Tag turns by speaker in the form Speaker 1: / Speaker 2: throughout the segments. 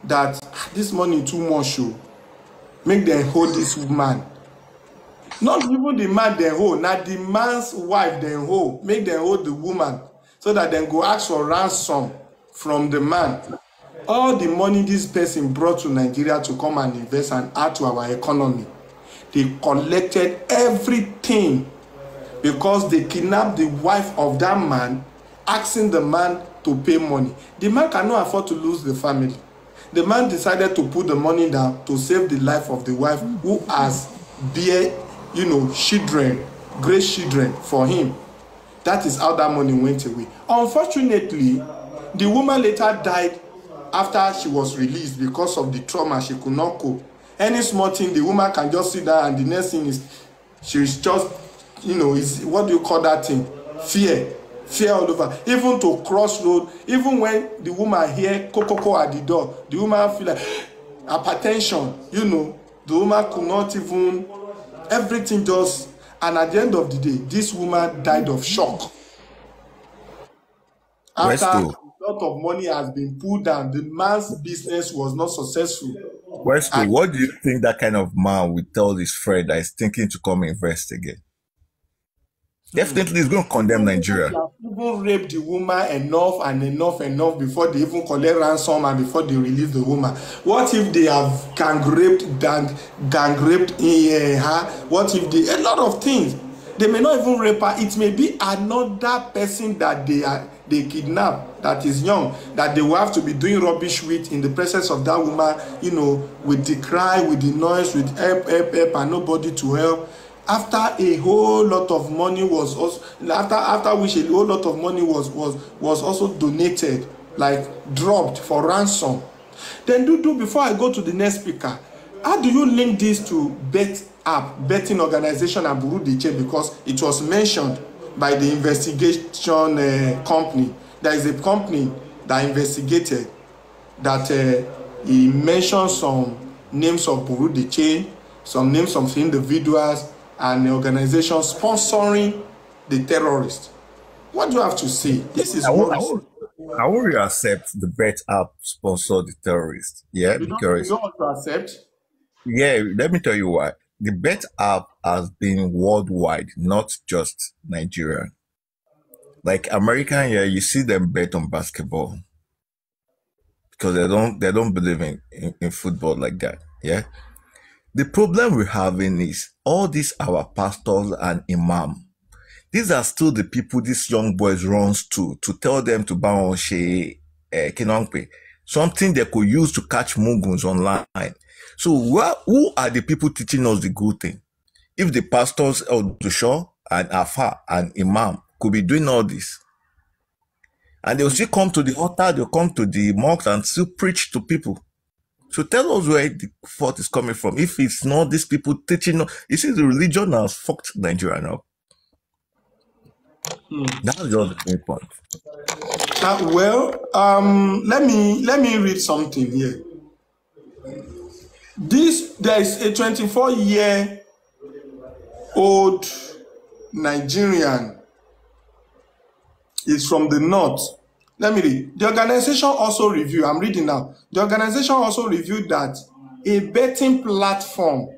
Speaker 1: that this money too much, make them hold this woman. Not even the man they hold, not the man's wife they hold. Make them hold the woman so that they go ask for ransom from the man. All the money this person brought to Nigeria to come and invest and add to our economy, they collected everything because they kidnapped the wife of that man, asking the man to pay money. The man cannot afford to lose the family. The man decided to put the money down to save the life of the wife who has bear, children, great children for him. That is how that money went away. Unfortunately, the woman later died after she was released because of the trauma. She could not cope. Any small thing, the woman can just sit down, and the next thing is she's just, is what do you call that thing? Fear all over. Even to cross road, even when the woman hear kokoko at the door, the woman feel like hypertension. The woman could not even, everything just, and at the end of the day, this woman died of shock. After a lot of money has been pulled down, the man's business was not successful.
Speaker 2: Wesley, what do you think that kind of man will tell his friend that is thinking to come invest again? Definitely he's going to condemn Nigeria.
Speaker 1: Even rape the woman enough before they even collect ransom and before they release the woman. What if they have gang raped her? What if they, a lot of things. They may not even rape her. It may be another person that they kidnap that is young, that they will have to be doing rubbish with in the presence of that woman, with the cry, with the noise, with help, and nobody to help. After a whole lot of money was also, after which a whole lot of money was also donated, like dropped for ransom. Then before I go to the next speaker, how do you link this to betting organization and Bureau de Change? Because it was mentioned by the investigation company. There is a company that investigated that he mentioned some names of Bureau de Change, some names of individuals and the organization sponsoring the terrorists. What do you have to say? This is
Speaker 2: I will accept the bet app sponsor the terrorists. Yeah,
Speaker 1: you don't want to accept?
Speaker 2: Yeah, let me tell you why. The bet app has been worldwide, not just Nigeria. Like American, yeah, you see them bet on basketball because they don't believe in football like that. Yeah. The problem we're having is all these our pastors and imam. These are still the people these young boys runs to tell them to buy on Kinongpe, something they could use to catch muguns online. So who are the people teaching us the good thing? If the pastors Odusho and Afa and Imam could be doing all this, and they'll still come to the altar, they'll come to the mosque and still preach to people. So tell us where the fault is coming from. If it's not these people teaching, you see, the religion has fucked Nigeria now. That's just the main point.
Speaker 1: Let me read something here. There is a 24-year-old Nigerian. Is from the north. Let me read. The organization also reviewed, I'm reading now. The organization also reviewed that a betting platform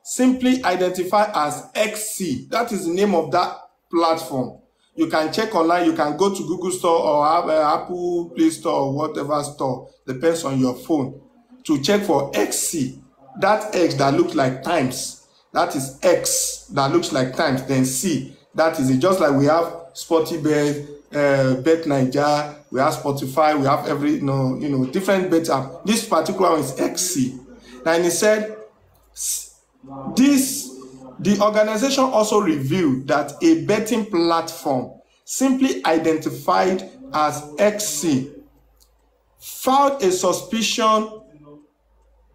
Speaker 1: simply identified as XC, that is the name of that platform. You can check online, you can go to Google Store or Apple Play Store or whatever store, depends on your phone, to check for XC. That X that looks like times, that is X that looks like times, then C, that is it. Just like we have SportyBet, Bet Nigeria, we have Spotify, we have every different bet app. This particular one is XC. And he said the organization also revealed that a betting platform simply identified as XC filed a suspicion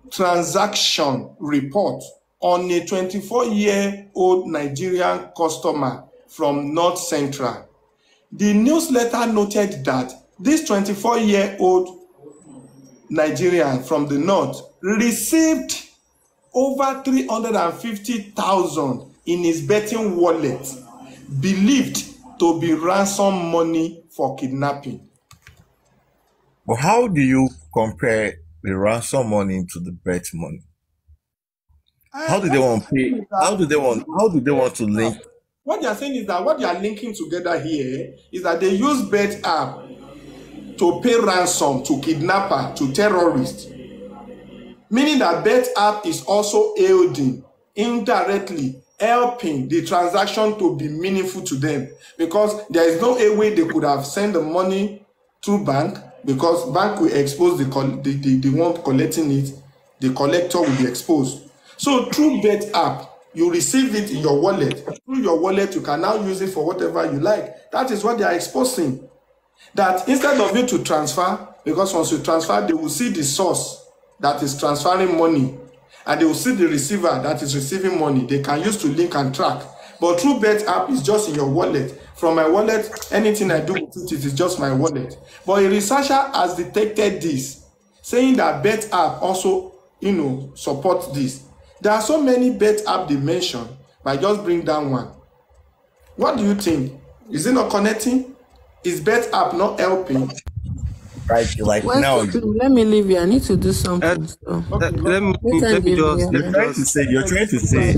Speaker 1: transaction report on a 24-year-old Nigerian customer from North Central. The newsletter noted that this 24-year-old Nigerian from the North received over 350,000 in his betting wallet, believed to be ransom money for kidnapping.
Speaker 2: But how do you compare the ransom money to the bet money? How do they
Speaker 1: What
Speaker 2: want to pay? How do they want? How do they want to link?
Speaker 1: what they are saying is that what they are linking together here is that they use bet app to pay ransom to kidnapper, to terrorists, meaning that bet app is also aiding, indirectly helping the transaction to be meaningful to them, because there is no way they could have sent the money through bank, because bank will expose the one collecting it, the collector will be exposed. So through bet app, you receive it in your wallet. Through your wallet, you can now use it for whatever you like. That is what they are exposing. That instead of you to transfer, because once you transfer, they will see the source that is transferring money, and they will see the receiver that is receiving money. They can use to link and track. But through bet app, is just in your wallet. From my wallet, anything I do with it is just my wallet. But a researcher has detected this, saying that bet app also, support this. There are so many bet app they mention, but I just bring down one. What do you think? Is it not connecting? Is bet app not helping?
Speaker 2: Like
Speaker 3: Well,
Speaker 2: now,
Speaker 3: let me leave you. I need to do something. So
Speaker 1: Okay,
Speaker 4: let me
Speaker 3: you can give me
Speaker 2: you're
Speaker 3: a
Speaker 2: trying to say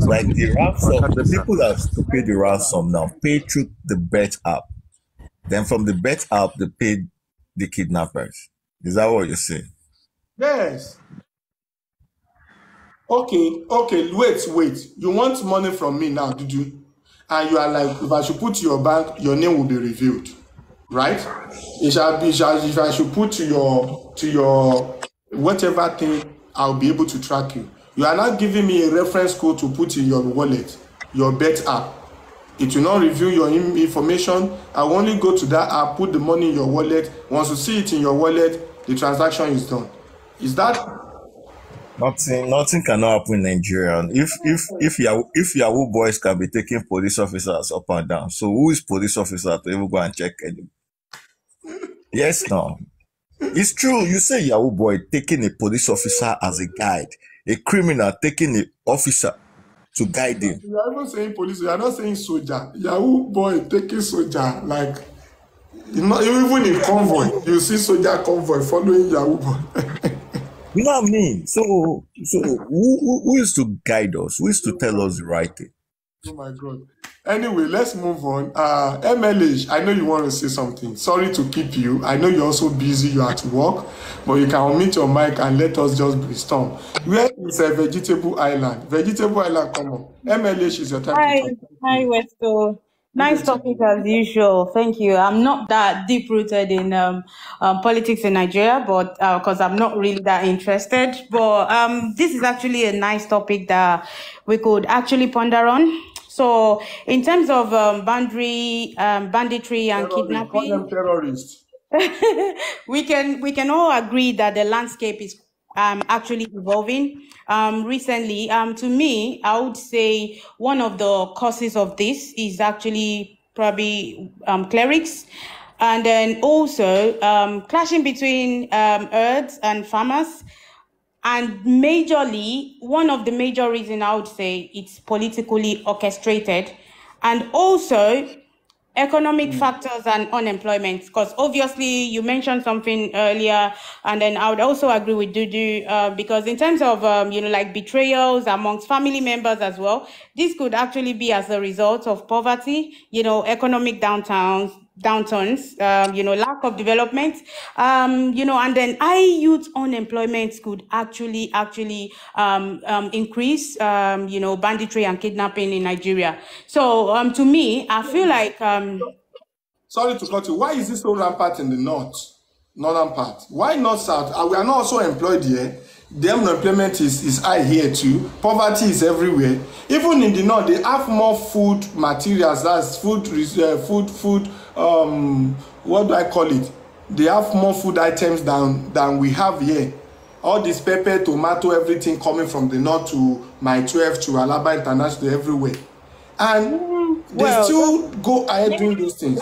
Speaker 2: like the ransom, the people that have to pay the ransom now pay through the bet app. Then from the bet app, they paid the kidnappers. Is that what you're saying?
Speaker 1: yes. Okay, wait. You want money from me now, did you? And you are like, if I should put to your bank, your name will be revealed, right? If I should put to your whatever thing, I'll be able to track you. You are not giving me a reference code to put in your wallet, your bet app. It will not reveal your information. I will only go to that app, put the money in your wallet. Once you see it in your wallet, the transaction is done. Is that?
Speaker 2: Nothing cannot happen in Nigeria. If Yahoo boys can be taking police officers up and down, so who is police officer to even go and check anything? Yes, no. It's true. You say Yahoo boy taking a police officer as a guide, a criminal taking an officer to guide him.
Speaker 1: You are even saying police. You are not saying soldier. Yahoo boy taking soldier, like even in convoy, you see soldier convoy following Yahoo boy.
Speaker 2: You know what I mean? So who is to guide us? Who is to tell us the right thing?
Speaker 1: Oh my God. Anyway, let's move on. MLH, I know you want to say something. Sorry to keep you. I know you're also busy. You're at work, but you can unmute your mic and let us just brainstorm. Where is a Vegetable Island? Vegetable Island, come on. MLH is your time to talk.
Speaker 5: Hi, Westo. Nice topic as usual. Thank you. I'm not that deep rooted in politics in Nigeria, but because I'm not really that interested. But this is actually a nice topic that we could actually ponder on. So, in terms of banditry and kidnapping,
Speaker 1: call them terrorists.
Speaker 5: we can all agree that the landscape is actually evolving. Recently, to me, I would say one of the causes of this is actually probably clerics, and then also clashing between herds and farmers. And majorly, one of the major reasons I would say it's politically orchestrated, and also economic factors and unemployment, because obviously you mentioned something earlier, and then I would also agree with Dudu, because in terms of like betrayals amongst family members as well, this could actually be as a result of poverty, economic downturns, lack of development, and then high youth unemployment could actually increase, banditry and kidnapping in Nigeria. So to me, I feel like
Speaker 1: Sorry to cut you. Why is this so rampant in the northern part? Why not south? We are not also employed here. The unemployment is high here too. Poverty is everywhere. Even in the north, they have more food materials. That's food. What do I call it? They have more food items than we have here. All this pepper, tomato, everything coming from the north to my 12 to Alaba International, everywhere, and they still go ahead doing those things.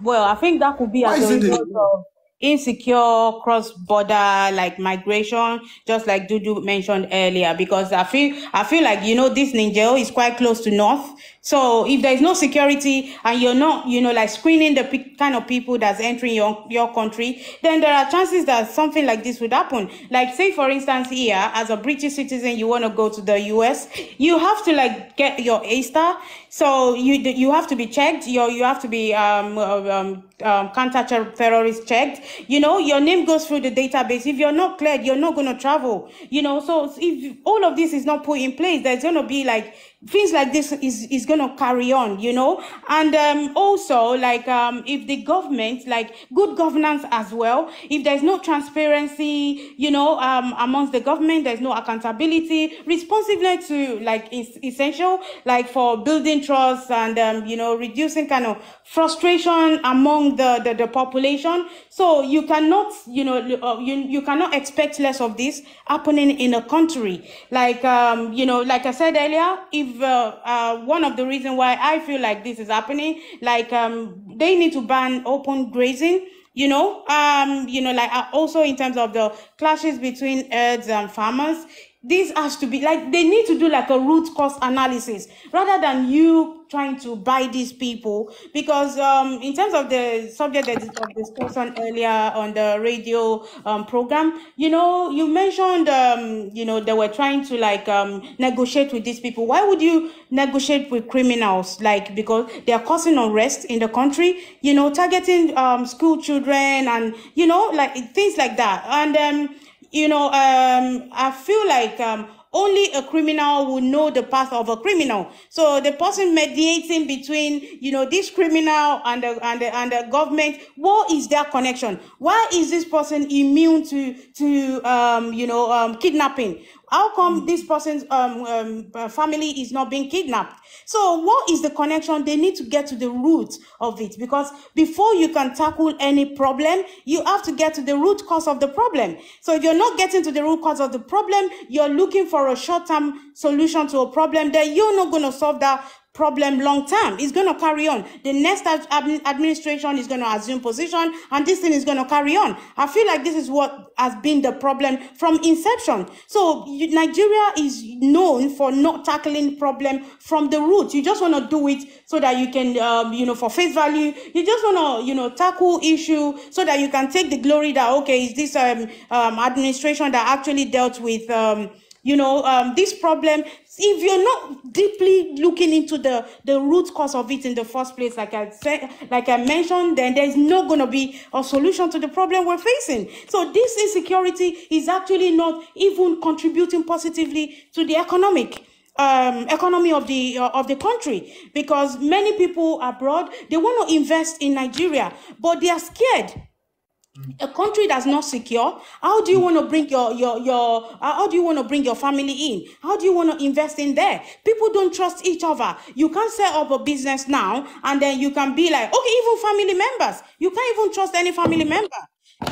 Speaker 5: Well, I think that could be
Speaker 1: Why
Speaker 5: as
Speaker 1: is
Speaker 5: a
Speaker 1: it
Speaker 5: result of insecure cross-border like migration, just like Dudu mentioned earlier, because I feel like, you know, this Niger is quite close to North. So if there is no security and you're not, you know, like screening the kind of people that's entering your country, then there are chances that something like this would happen. Like, say for instance, here as a British citizen, you want to go to the US, you have to like get your A-star. So you have to be checked. You have to be counter-terrorist checked. You know, your name goes through the database. If you're not cleared, you're not going to travel. You know, so if all of this is not put in place, there's going to be like things like this is going to carry on, you know. And also, like, if the government, like good governance as well, if there's no transparency, you know, amongst the government, there's no accountability, responsiveness to like is essential, like for building trust and, you know, reducing kind of frustration among the population. So you cannot, you know, you cannot expect less of this happening in a country. Like, you know, like I said earlier, if one of the reasons why I feel like this is happening, like they need to ban open grazing. You know, like also in terms of the clashes between herds and farmers, this has to be like, they need to do like a root cause analysis rather than you trying to buy these people. Because in terms of the subject that is of discussion earlier on the radio program, you know, you mentioned, you know, they were trying to like negotiate with these people. Why would you negotiate with criminals? Like, because they are causing unrest in the country, you know, targeting school children and, you know, like things like that. And you know, I feel like only a criminal will know the path of a criminal. So the person mediating between, you know, this criminal and the government, what is their connection? Why is this person immune to you know, kidnapping? How come this person's family is not being kidnapped? So what is the connection? They need to get to the root of it, because before you can tackle any problem, you have to get to the root cause of the problem. So if you're not getting to the root cause of the problem, you're looking for a short-term solution to a problem, then you're not going to solve that problem long term. It's going to carry on. The next administration is going to assume position, and this thing is going to carry on. I feel like this is what has been the problem from inception. So Nigeria is known for not tackling problem from the root. You just want to do it so that you can, you know, for face value. You just want to, you know, tackle issue so that you can take the glory that, okay, is this administration that actually dealt with you know, this problem. If you're not deeply looking into the root cause of it in the first place, like I said, like I mentioned, then there's not going to be a solution to the problem we're facing. So this insecurity is actually not even contributing positively to the economy of the country, because many people abroad, they want to invest in Nigeria, but they are scared. A country that's not secure, how do you want to bring how do you want to bring your family in? How do you want to invest in there? People don't trust each other. You can't set up a business now and then you can be like, okay, even family members, you can't even trust any family member.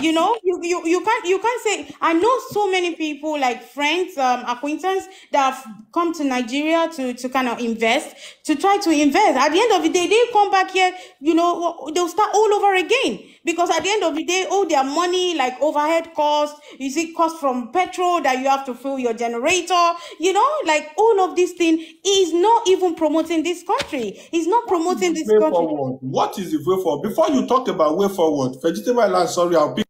Speaker 5: You know, you can't say. I know so many people, like friends, acquaintances, that have come to Nigeria to kind of invest, to try to invest. At the end of the day, they come back here, you know, they'll start all over again, because at the end of the day, all their money, like overhead costs, you see, cost from petrol that you have to fill your generator, you know, like all of this thing is not even promoting this country. It's not promoting this country.
Speaker 1: Forward? What is the way forward? Before you talk about way forward, vegetable island, sorry, I'll pick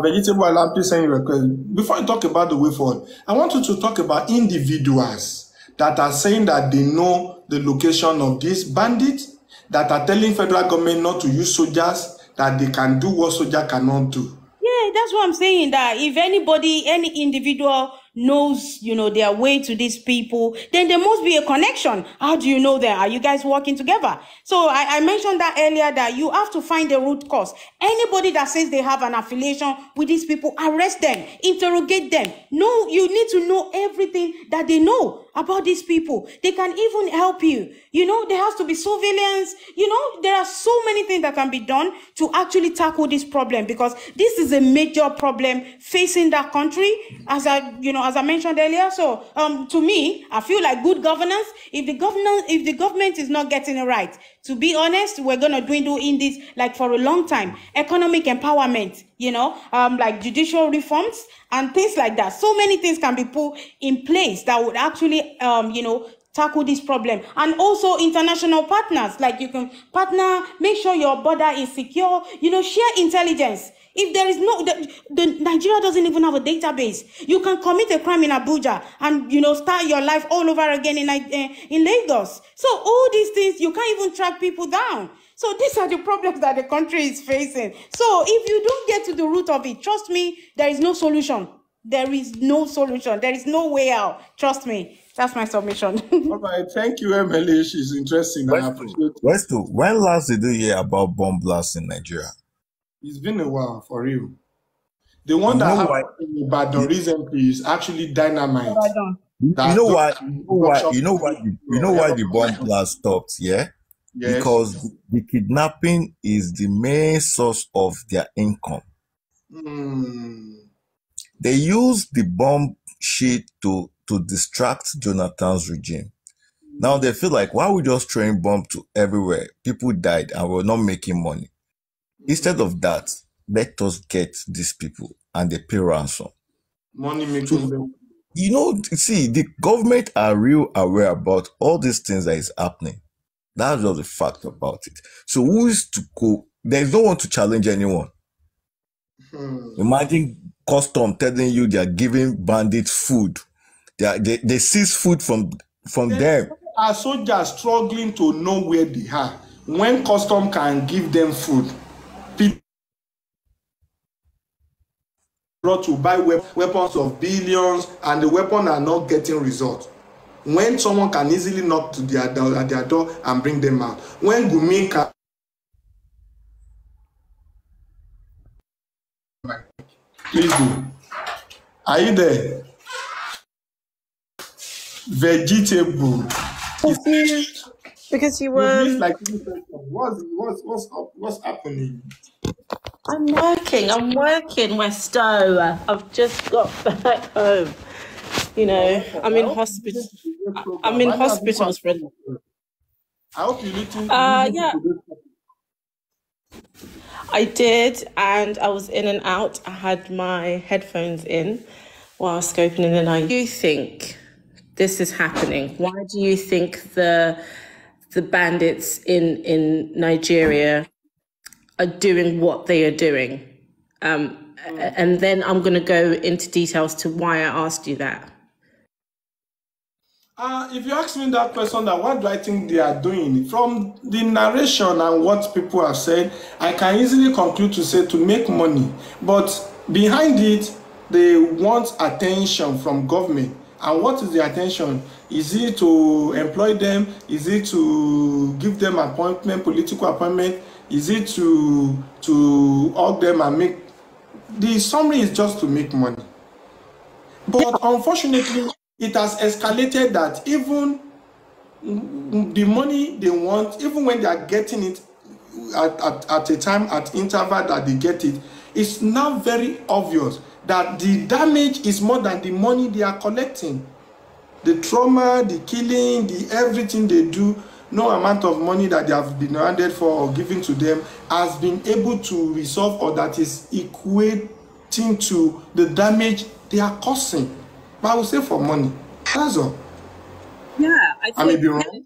Speaker 1: vegetable island, please send your request. Before you talk about the way forward, I want you to talk about individuals that are saying that they know the location of these bandits, that are telling federal government not to use soldiers, that they can do what soldier cannot do.
Speaker 5: Yeah, that's what I'm saying, that if anybody, any individual knows, you know, their way to these people, then there must be a connection. How do you know that? Are you guys working together? So I mentioned that earlier, that you have to find the root cause. Anybody that says they have an affiliation with these people, arrest them, interrogate them. No, you need to know everything that they know about these people. They can even help you. You know, there has to be surveillance. You know, there are so many things that can be done to actually tackle this problem, because this is a major problem facing that country, as I mentioned earlier. So to me, I feel like good governance. If the government is not getting it right, to be honest, we're gonna dwindle in this like for a long time. Economic empowerment, like judicial reforms and things like that. So many things can be put in place that would actually tackle this problem. And also international partners, like you can partner, make sure your border is secure, share intelligence. If there is the Nigeria doesn't even have a database. You can commit a crime in Abuja and start your life all over again in Lagos. So all these things, you can't even track people down. So these are the problems that the country is facing. So if you don't get to the root of it, trust me, there is no solution. There is no solution. There is no way out. Trust me. That's my submission.
Speaker 1: All right, thank you, Emily. She's interesting. I appreciate it.
Speaker 2: Westu, when last did you hear about bomb blasts in Nigeria?
Speaker 1: It's been a while, for real. The one that happened in Ibadan recently is actually dynamite.
Speaker 2: You know why the bomb blast stopped, yeah?
Speaker 1: Yes.
Speaker 2: Because the kidnapping is the main source of their income. They use the bomb shit to distract Jonathan's regime. Now they feel like, why are we just throwing bombs to everywhere? People died and we're not making money. Instead of that, let us get these people and they pay ransom.
Speaker 1: Money making them.
Speaker 2: See, the government are real aware about all these things that is happening. That's just the fact about it. So who is to go? There's no one to challenge anyone. Imagine custom telling you they are giving bandits food. They seize food from them.
Speaker 1: Our soldiers struggling to know where they are. When custom can give them food, people brought to buy weapons of billions, and the weapons are not getting results. When someone can easily knock to at their door and bring them out. When Gumi can. Please do. Are you there? Vegetable.
Speaker 4: Because you were.
Speaker 1: Like, what's happening?
Speaker 4: I'm working, Westo. I've just got back home. I'm in hospital. I'm in hospitals for.
Speaker 1: I hope you need to.
Speaker 4: Yeah. I did, and I was in and out. I had my headphones in while scoping in, and I do think this is happening. Why do you think the bandits in Nigeria are doing what they are doing? And then I'm going to go into details to why I asked you that.
Speaker 1: If you ask me that question, that what do I think they are doing? From the narration and what people have said, I can easily conclude to say to make money. But behind it, they want attention from government. And what is the attention? Is it to employ them? Is it to give them appointment, political appointment? Is it to hug them and make... The summary is just to make money. But unfortunately, it has escalated that even the money they want, even when they are getting it at a time, at interval that they get it, it's now very obvious that the damage is more than the money they are collecting. The trauma, the killing, the everything they do, no amount of money that they have been handed for or given to them has been able to resolve, or that is equating to the damage they are causing. But I would say for money. That's all.
Speaker 4: Yeah,
Speaker 1: I may be wrong.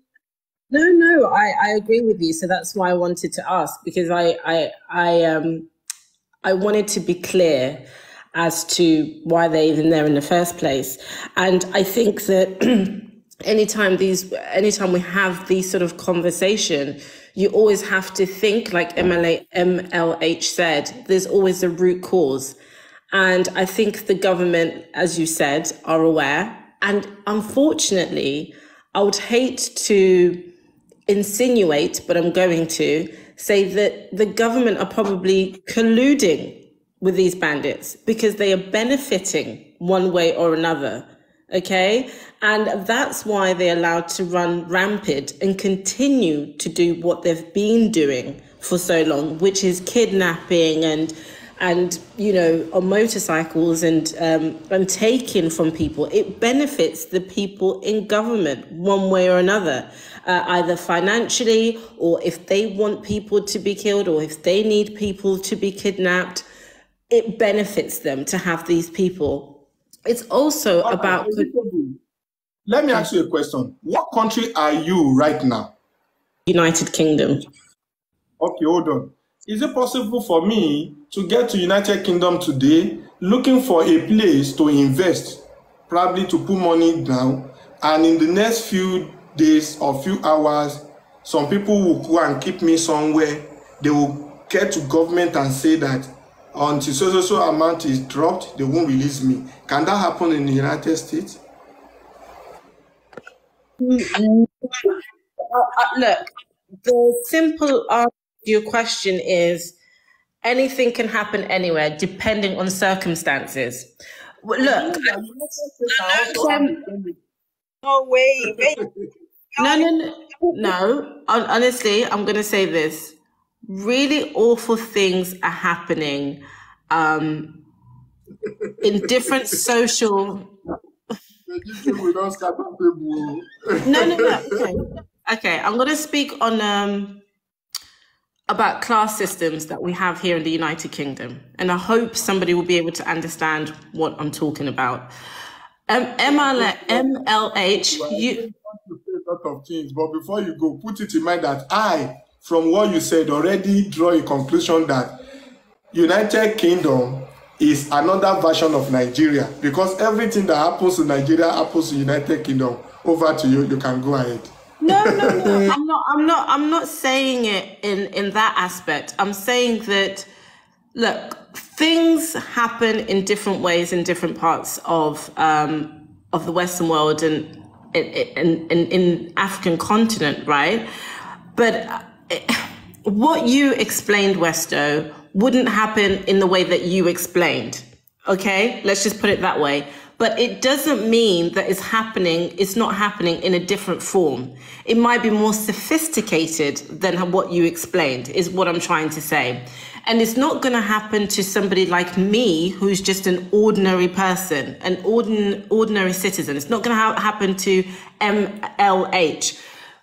Speaker 4: No, I agree with you. So that's why I wanted to ask, because I wanted to be clear as to why they're even there in the first place. And I think that anytime we have these sort of conversation, you always have to think, like MLH said, there's always a root cause. And I think the government, as you said, are aware. And unfortunately, I would hate to insinuate, but I'm going to say that the government are probably colluding with these bandits because they are benefiting one way or another. Okay. And that's why they're allowed to run rampant and continue to do what they've been doing for so long, which is kidnapping and and, you know, on motorcycles and taking from people, it benefits the people in government one way or another, either financially, or if they want people to be killed, or if they need people to be kidnapped, it benefits them to have these people. It's also about...
Speaker 1: Let me ask you a question. What country are you right now?
Speaker 4: United Kingdom.
Speaker 1: Okay, hold on. Is it possible for me to get to United Kingdom today, looking for a place to invest, probably to put money down, and in the next few days or few hours, some people will go and keep me somewhere. They will get to government and say that until so amount is dropped, they won't release me. Can that happen in the United States?
Speaker 4: Look, the simple answer to your question is anything can happen anywhere, depending on circumstances. Look,
Speaker 5: No way.
Speaker 4: no. Honestly, I'm going to say this. Really awful things are happening in different social... No. Okay, I'm going to speak on about class systems that we have here in the United Kingdom, and I hope somebody will be able to understand what I'm talking about. MLH, you...
Speaker 1: a lot of things, but before you go, put it in mind that I, from what you said, already draw a conclusion that United Kingdom is another version of Nigeria, because everything that happens to Nigeria happens to United Kingdom. Over to you. You can go ahead.
Speaker 4: No. I'm not saying it in that aspect. I'm saying that, look, things happen in different ways in different parts of the Western world and in African continent, right? But what you explained, Westo, wouldn't happen in the way that you explained. Okay, let's just put it that way. But it doesn't mean that it's not happening in a different form. It might be more sophisticated than what you explained, is what I'm trying to say. And it's not going to happen to somebody like me, who's just an ordinary person, an ordinary citizen. It's not going to happen to MLH.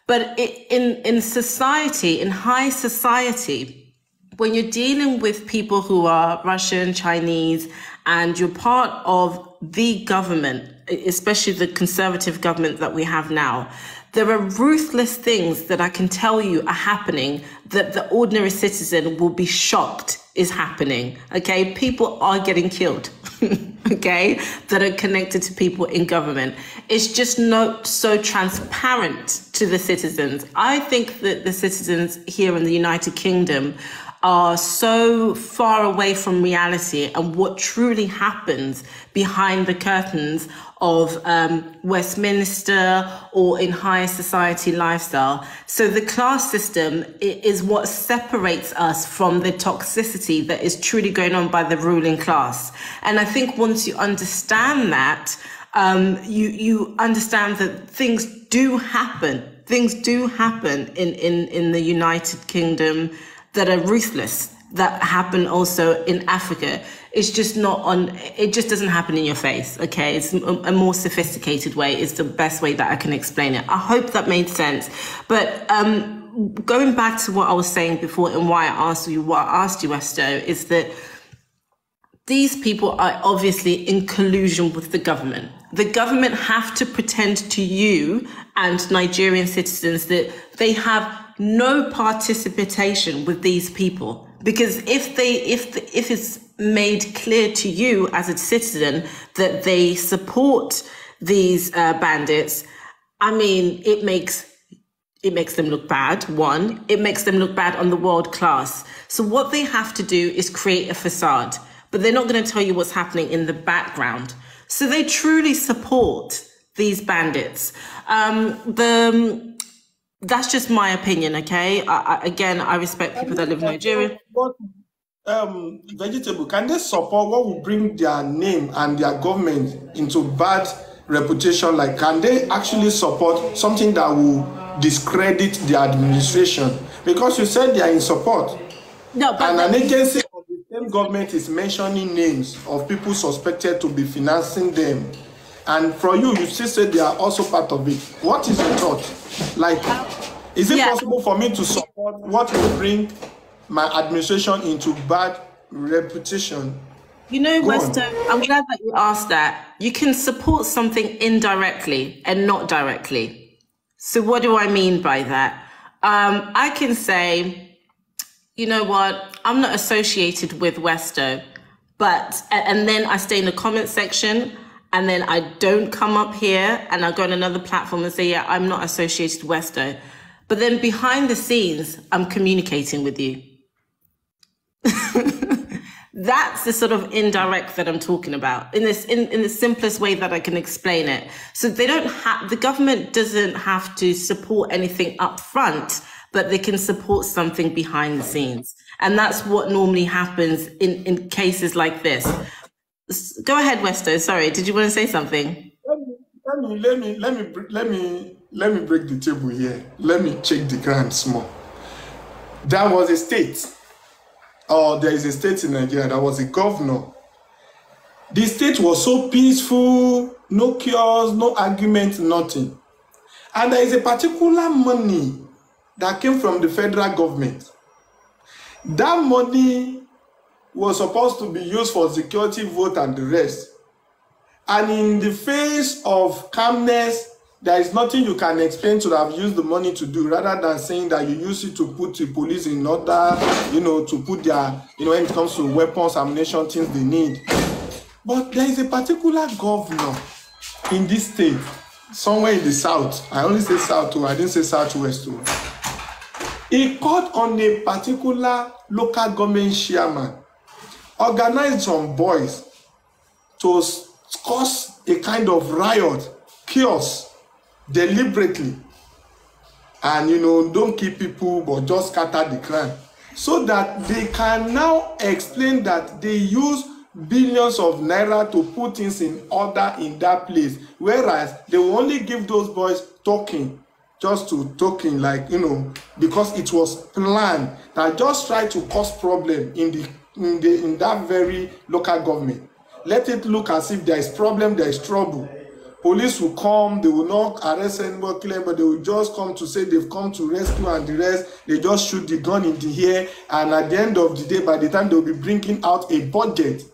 Speaker 4: But in society, in high society, when you're dealing with people who are Russian, Chinese, and you're part of the government, especially the conservative government that we have now, there are ruthless things that I can tell you are happening that the ordinary citizen will be shocked is happening. Okay, people are getting killed. Okay, that are connected to people in government. It's just not so transparent to the citizens. I think that the citizens here in the United Kingdom are so far away from reality and what truly happens behind the curtains of Westminster or in higher society lifestyle. So the class system is what separates us from the toxicity that is truly going on by the ruling class. And I think once you understand that, you understand that things do happen. Things do happen in the United Kingdom that are ruthless, that happen also in Africa. It's just it just doesn't happen in your face, okay? It's a more sophisticated way is the best way that I can explain it. I hope that made sense. But going back to what I was saying before and why I asked you, Westo, is that these people are obviously in collusion with the government. The government have to pretend to you and Nigerian citizens that they have no participation with these people, because if it's made clear to you as a citizen that they support these bandits, I mean, it makes them look bad. One, it makes them look bad on the world class. So what they have to do is create a facade, but they're not going to tell you what's happening in the background. So they truly support these bandits. That's just my opinion, okay? I respect people that live in Nigeria.
Speaker 1: Vegetable, can they support what will bring their name and their government into bad reputation? Like, can they actually support something that will discredit the administration? Because you said they are in support.
Speaker 4: No, but
Speaker 1: and an agency of the same Nigerian government is mentioning names of people suspected to be financing them. And for you, you still say they are also part of it. What is your thought? Like, is it possible for me to support what will bring my administration into bad reputation?
Speaker 4: You know, Westo, I'm glad that you asked that. You can support something indirectly and not directly. So what do I mean by that? I can say, you know what, I'm not associated with Westo, but, and then I stay in the comment section, and then I don't come up here and I go on another platform and say, yeah, I'm not associated with Westo. But then behind the scenes, I'm communicating with you. That's the sort of indirect that I'm talking about in the simplest way that I can explain it. So they don't have, the government doesn't have to support anything up front, but they can support something behind the scenes. And that's what normally happens in cases like this. Go ahead, Westo. Sorry, did you want to say something?
Speaker 1: Let me break the table here. Let me check the ground small. There was a state, or there is a state in Nigeria, that was a governor. The state was so peaceful, no chaos, no argument, nothing. And there is a particular money that came from the federal government. That money was supposed to be used for security vote and the rest. And in the face of calmness, there is nothing you can explain to have used the money to do, rather than saying that you use it to put the police in order, you know, to put their, you know, when it comes to weapons, ammunition, things they need. But there is a particular governor in this state, somewhere in the south. I only say south too, I didn't say southwest too. He called on a particular local government chairman, organized some boys to cause a kind of riot, chaos, deliberately, and you know, don't kill people but just scatter the crime, so that they can now explain that they use billions of naira to put things in order in that place, whereas they will only give those boys talking, just to talking, like, you know, because it was planned, that just try to cause problem in that very local government. Let it look as if there is problem, there is trouble. Police will come, they will not arrest anybody, claim, but they will just come to say they've come to rescue, and the rest, they just shoot the gun in the air. And at the end of the day, by the time they'll be bringing out a budget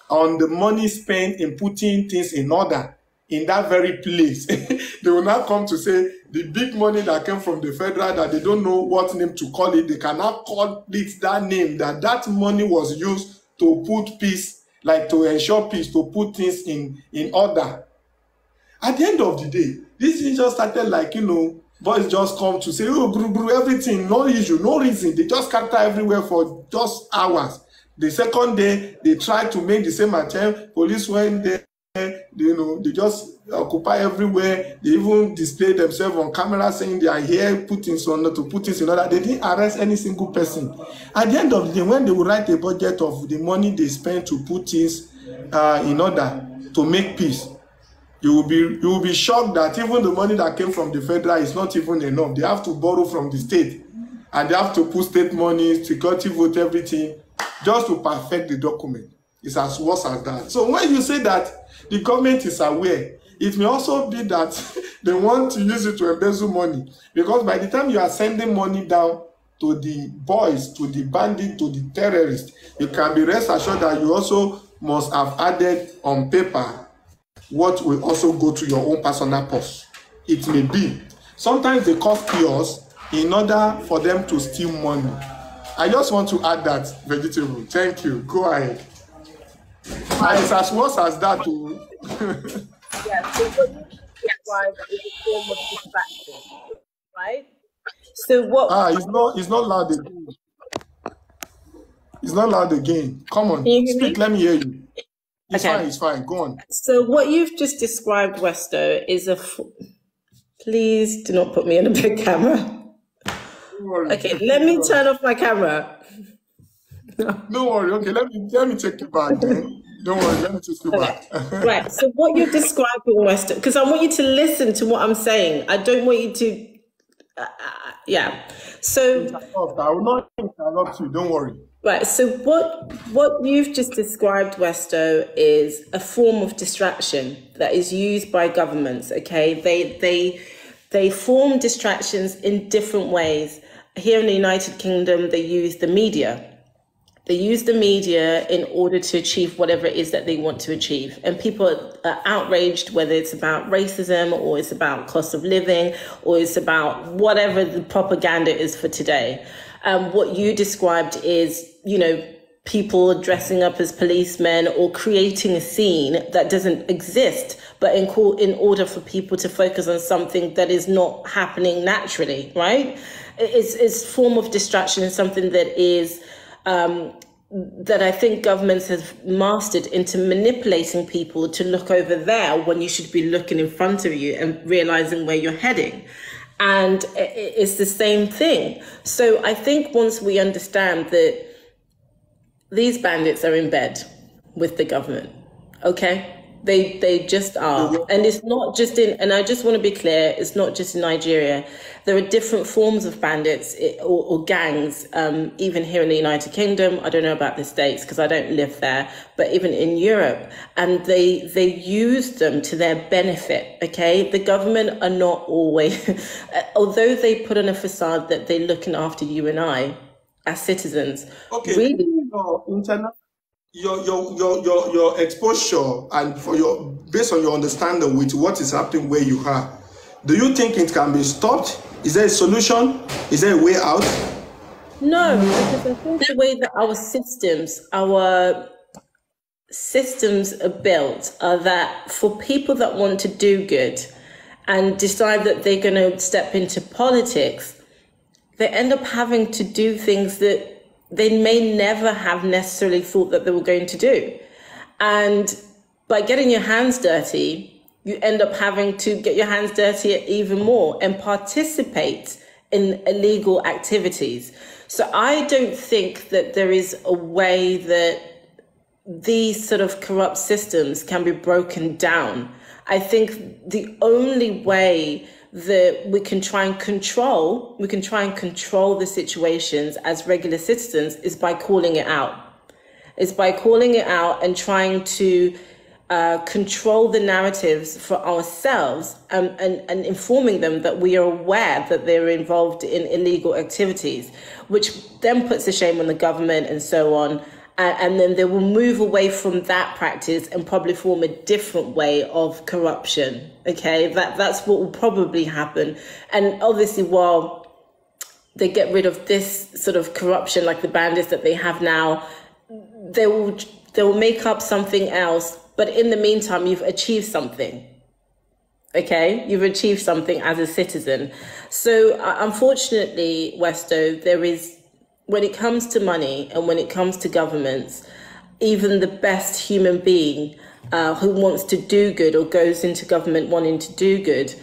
Speaker 1: on the money spent in putting things in order in that very place, they will now come to say the big money that came from the federal, that they don't know what name to call it, they cannot call it that name, that money was used to put peace, like to ensure peace, to put things in order. At the end of the day, this thing just started like, you know, boys just come to say, oh, bro, everything, no issue, no reason. They just scatter everywhere for just hours. The second day, they tried to make the same attempt. Police went there, you know, they just occupy everywhere. They even display themselves on camera saying they are here, to put things in order. They didn't arrest any single person. At the end of the day, when they will write a budget of the money they spend to put things in order to make peace, you will be shocked that even the money that came from the federal is not even enough. They have to borrow from the state, and they have to put state money, security vote, everything, just to perfect the document. It's as worse as that. So when you say that the government is aware, it may also be that they want to use it to embezzle money, because by the time you are sending money down to the boys, to the bandits, to the terrorists, you can be rest assured that you also must have added on paper what will also go to your own personal purse. It may be. Sometimes they cause chaos in order for them to steal money. I just want to add that, Vegetable. Thank you. Go ahead. And it's as worse as that too.
Speaker 4: Yeah, so what you describe is a form of distraction, right? So what?
Speaker 1: It's not loud again. It's not loud again. Come on,
Speaker 4: Can you hear
Speaker 1: speak.
Speaker 4: me?
Speaker 1: Let me hear you. It's
Speaker 4: Okay.
Speaker 1: fine. It's fine. Go on.
Speaker 4: So what you've just described, Westo, is please do not put me on a big camera.
Speaker 1: Don't worry.
Speaker 4: Okay, let me turn off my camera.
Speaker 1: Don't worry. Okay, let me take you back then. Don't worry. Let me take you back.
Speaker 4: Right. So what you're describing, Westo, because I want you to listen to what I'm saying. I don't want you to. Yeah. So
Speaker 1: I will not interrupt you. Don't worry.
Speaker 4: Right. So what you've just described, Westo, is a form of distraction that is used by governments. Okay, they form distractions in different ways. Here in the United Kingdom, they use the media. They use the media in order to achieve whatever it is that they want to achieve. And people are outraged, whether it's about racism or it's about cost of living or it's about whatever the propaganda is for today. What you described is, people dressing up as policemen or creating a scene that doesn't exist, but in order for people to focus on something that is not happening naturally, right? It's form of distraction and something that is that I think governments have mastered into manipulating people to look over there when you should be looking in front of you and realizing where you're heading. And it's the same thing. So I think once we understand that these bandits are in bed with the government, okay? They just are. And it's not just and I just want to be clear, it's not just in Nigeria. There are different forms of bandits or gangs, even here in the United Kingdom. I don't know about the States because I don't live there, but even in Europe. And they use them to their benefit, okay? The government are not always, although they put on a facade that they're looking after you and I as citizens.
Speaker 1: Okay.
Speaker 4: Really,
Speaker 1: your exposure and based on your understanding with what is happening where you are, do you think it can be stopped? Is there a solution? Is there a way out?
Speaker 4: No, because I think the way that our systems are built are that for people that want to do good and decide that they're going to step into politics, they end up having to do things that they may never have necessarily thought that they were going to do. And by getting your hands dirty, you end up having to get your hands dirty even more and participate in illegal activities. So I don't think that there is a way that these sort of corrupt systems can be broken down. I think the only way that we can try and control the situations as regular citizens is by calling it out. It's by calling it out and trying to control the narratives for ourselves and informing them that we are aware that they're involved in illegal activities, which then puts a shame on the government and so on. And then they will move away from that practice and probably form a different way of corruption. Okay, that's what will probably happen. And obviously, while they get rid of this sort of corruption, like the bandits that they have now, they will make up something else. But in the meantime, you've achieved something. Okay, you've achieved something as a citizen. So unfortunately, Westo, there is, when it comes to money and when it comes to governments, even the best human being who wants to do good or goes into government wanting to do good,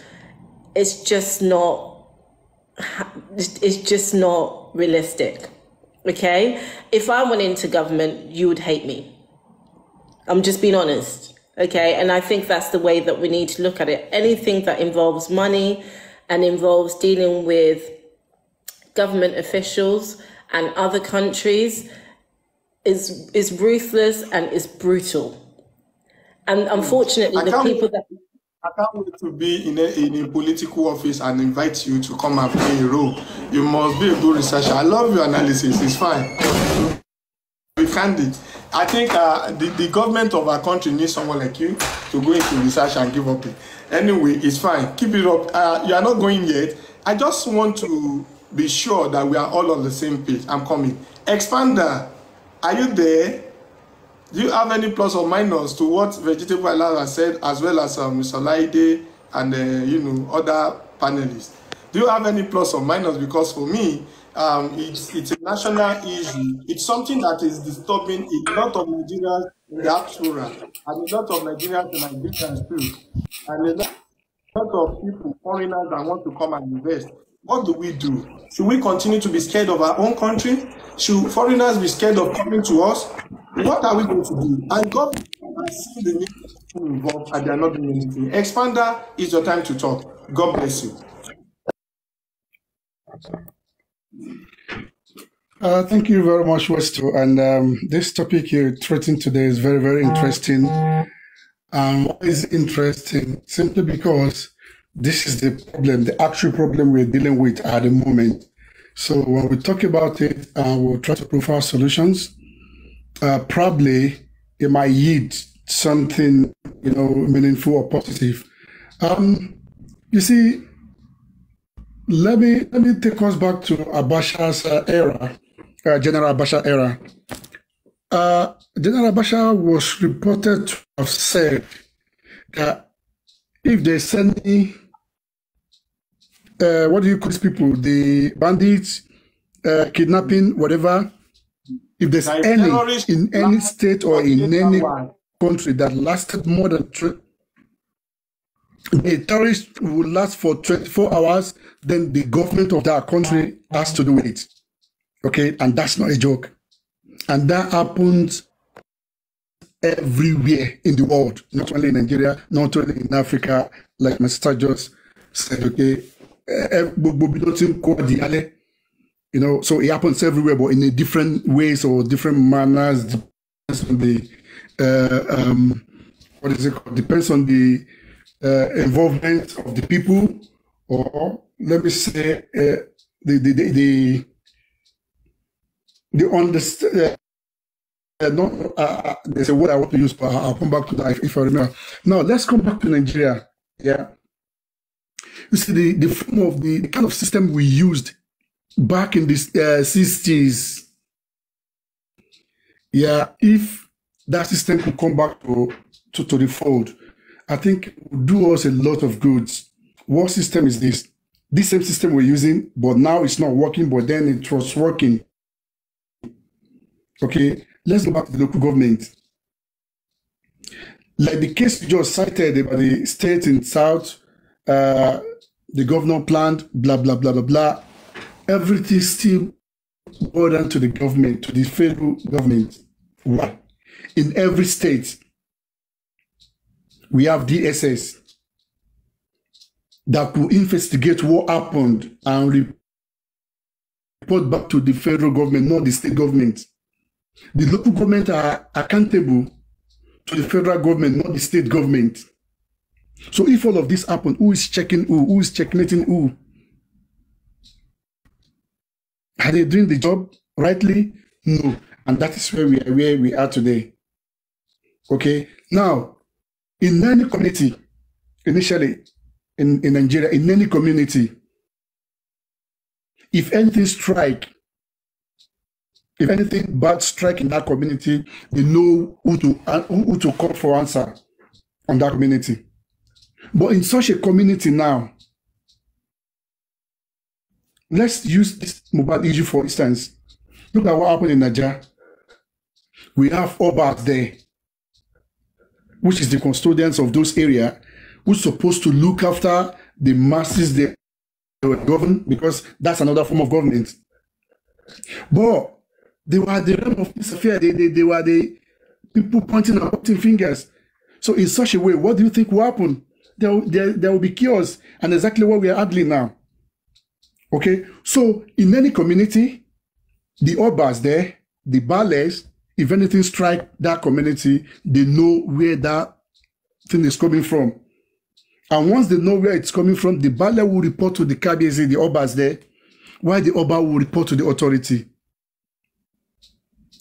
Speaker 4: it's just not realistic. Okay, if I went into government, you would hate me. I'm just being honest. Okay, and I think that's the way that we need to look at it. Anything that involves money and involves dealing with government officials and other countries is ruthless and is brutal. And unfortunately, the people that...
Speaker 1: I can't wait to be in a political office and invite you to come and play a role. You must be a good researcher. I love your analysis. It's fine. Be candid. I think the government of our country needs someone like you to go into research and give up it. Anyway, it's fine. Keep it up. You are not going yet. I just want to be sure that we are all on the same page. I'm coming. Expander, are you there? Do you have any plus or minus to what Vegetable Island has said, as well as Mr. Laide and other panelists? Do you have any plus or minus? Because for me, it's a national issue. It's something that is disturbing a lot of Nigerians in diaspora, and a lot of Nigerians in Nigerians too, and a lot of people, foreigners that want to come and invest. What do we do? Should we continue to be scared of our own country? Should foreigners be scared of coming to us? What are we going to do? And God has seen the need to involved and they are not doing anything. Expander, it's your time to talk. God bless you.
Speaker 6: Thank you very much, Westo. And this topic you're treating today is very, very interesting. Why is it interesting? Simply because this is the problem, the actual problem we're dealing with at the moment. So when we talk about it, we'll try to profile solutions. Probably it might yield something, meaningful or positive. You see, let me take us back to Abacha's era, General Abacha era. General Abacha was reported to have said that if there's any, what do you call these people, the bandits, kidnapping, whatever, if there's any in any state or in any country that lasted more than a terrorist will last for 24 hours, then the government of that country has to do it. Okay, and that's not a joke. And that happens everywhere in the world, not only in Nigeria, not only in Africa, like my sister just said, okay, so it happens everywhere, but in a different ways or different manners, depends on the, what is it called? Depends on the involvement of the people, or let me say, the understand. There's a word I want to use, but I'll come back to that if I remember. Now let's come back to Nigeria. Yeah, you see the form of the kind of system we used back in the 60s. Yeah, if that system could come back to the fold, I think it would do us a lot of goods. What system is this? This same system we're using, but now it's not working, but then it was working. Okay, let's go back to the local government. Like the case you just cited about the state in South, the governor planned, blah, blah, blah, blah, blah. Everything still boiled down to the government, to the federal government. Why? In every state, we have DSS that could investigate what happened and report back to the federal government, not the state government. The local government are accountable to the federal government, not the state government. So if all of this happen, who is checking who? Who is checkmating who? Are they doing the job rightly? No. And that is where we are today. Okay. Now, in any community, initially in Nigeria, in any community, if anything bad strike in that community, they know who to call for answer on that community. But in such a community now, let's use this mobile issue for instance. Look at what happened in Nigeria. We have Obas there, which is the custodians of those areas, who's supposed to look after the masses they were governed, because that's another form of government. But they were the realm of this affair. They were the people pointing and pointing fingers. So in such a way, what do you think will happen? There will be chaos, and exactly what we are handling now. Okay, so in any community, the Obas there, the Bales, if anything strike that community, they know where that thing is coming from. And once they know where it's coming from, the Bale will report to the Kabiyesi, the Obas there, while the Oba will report to the authority.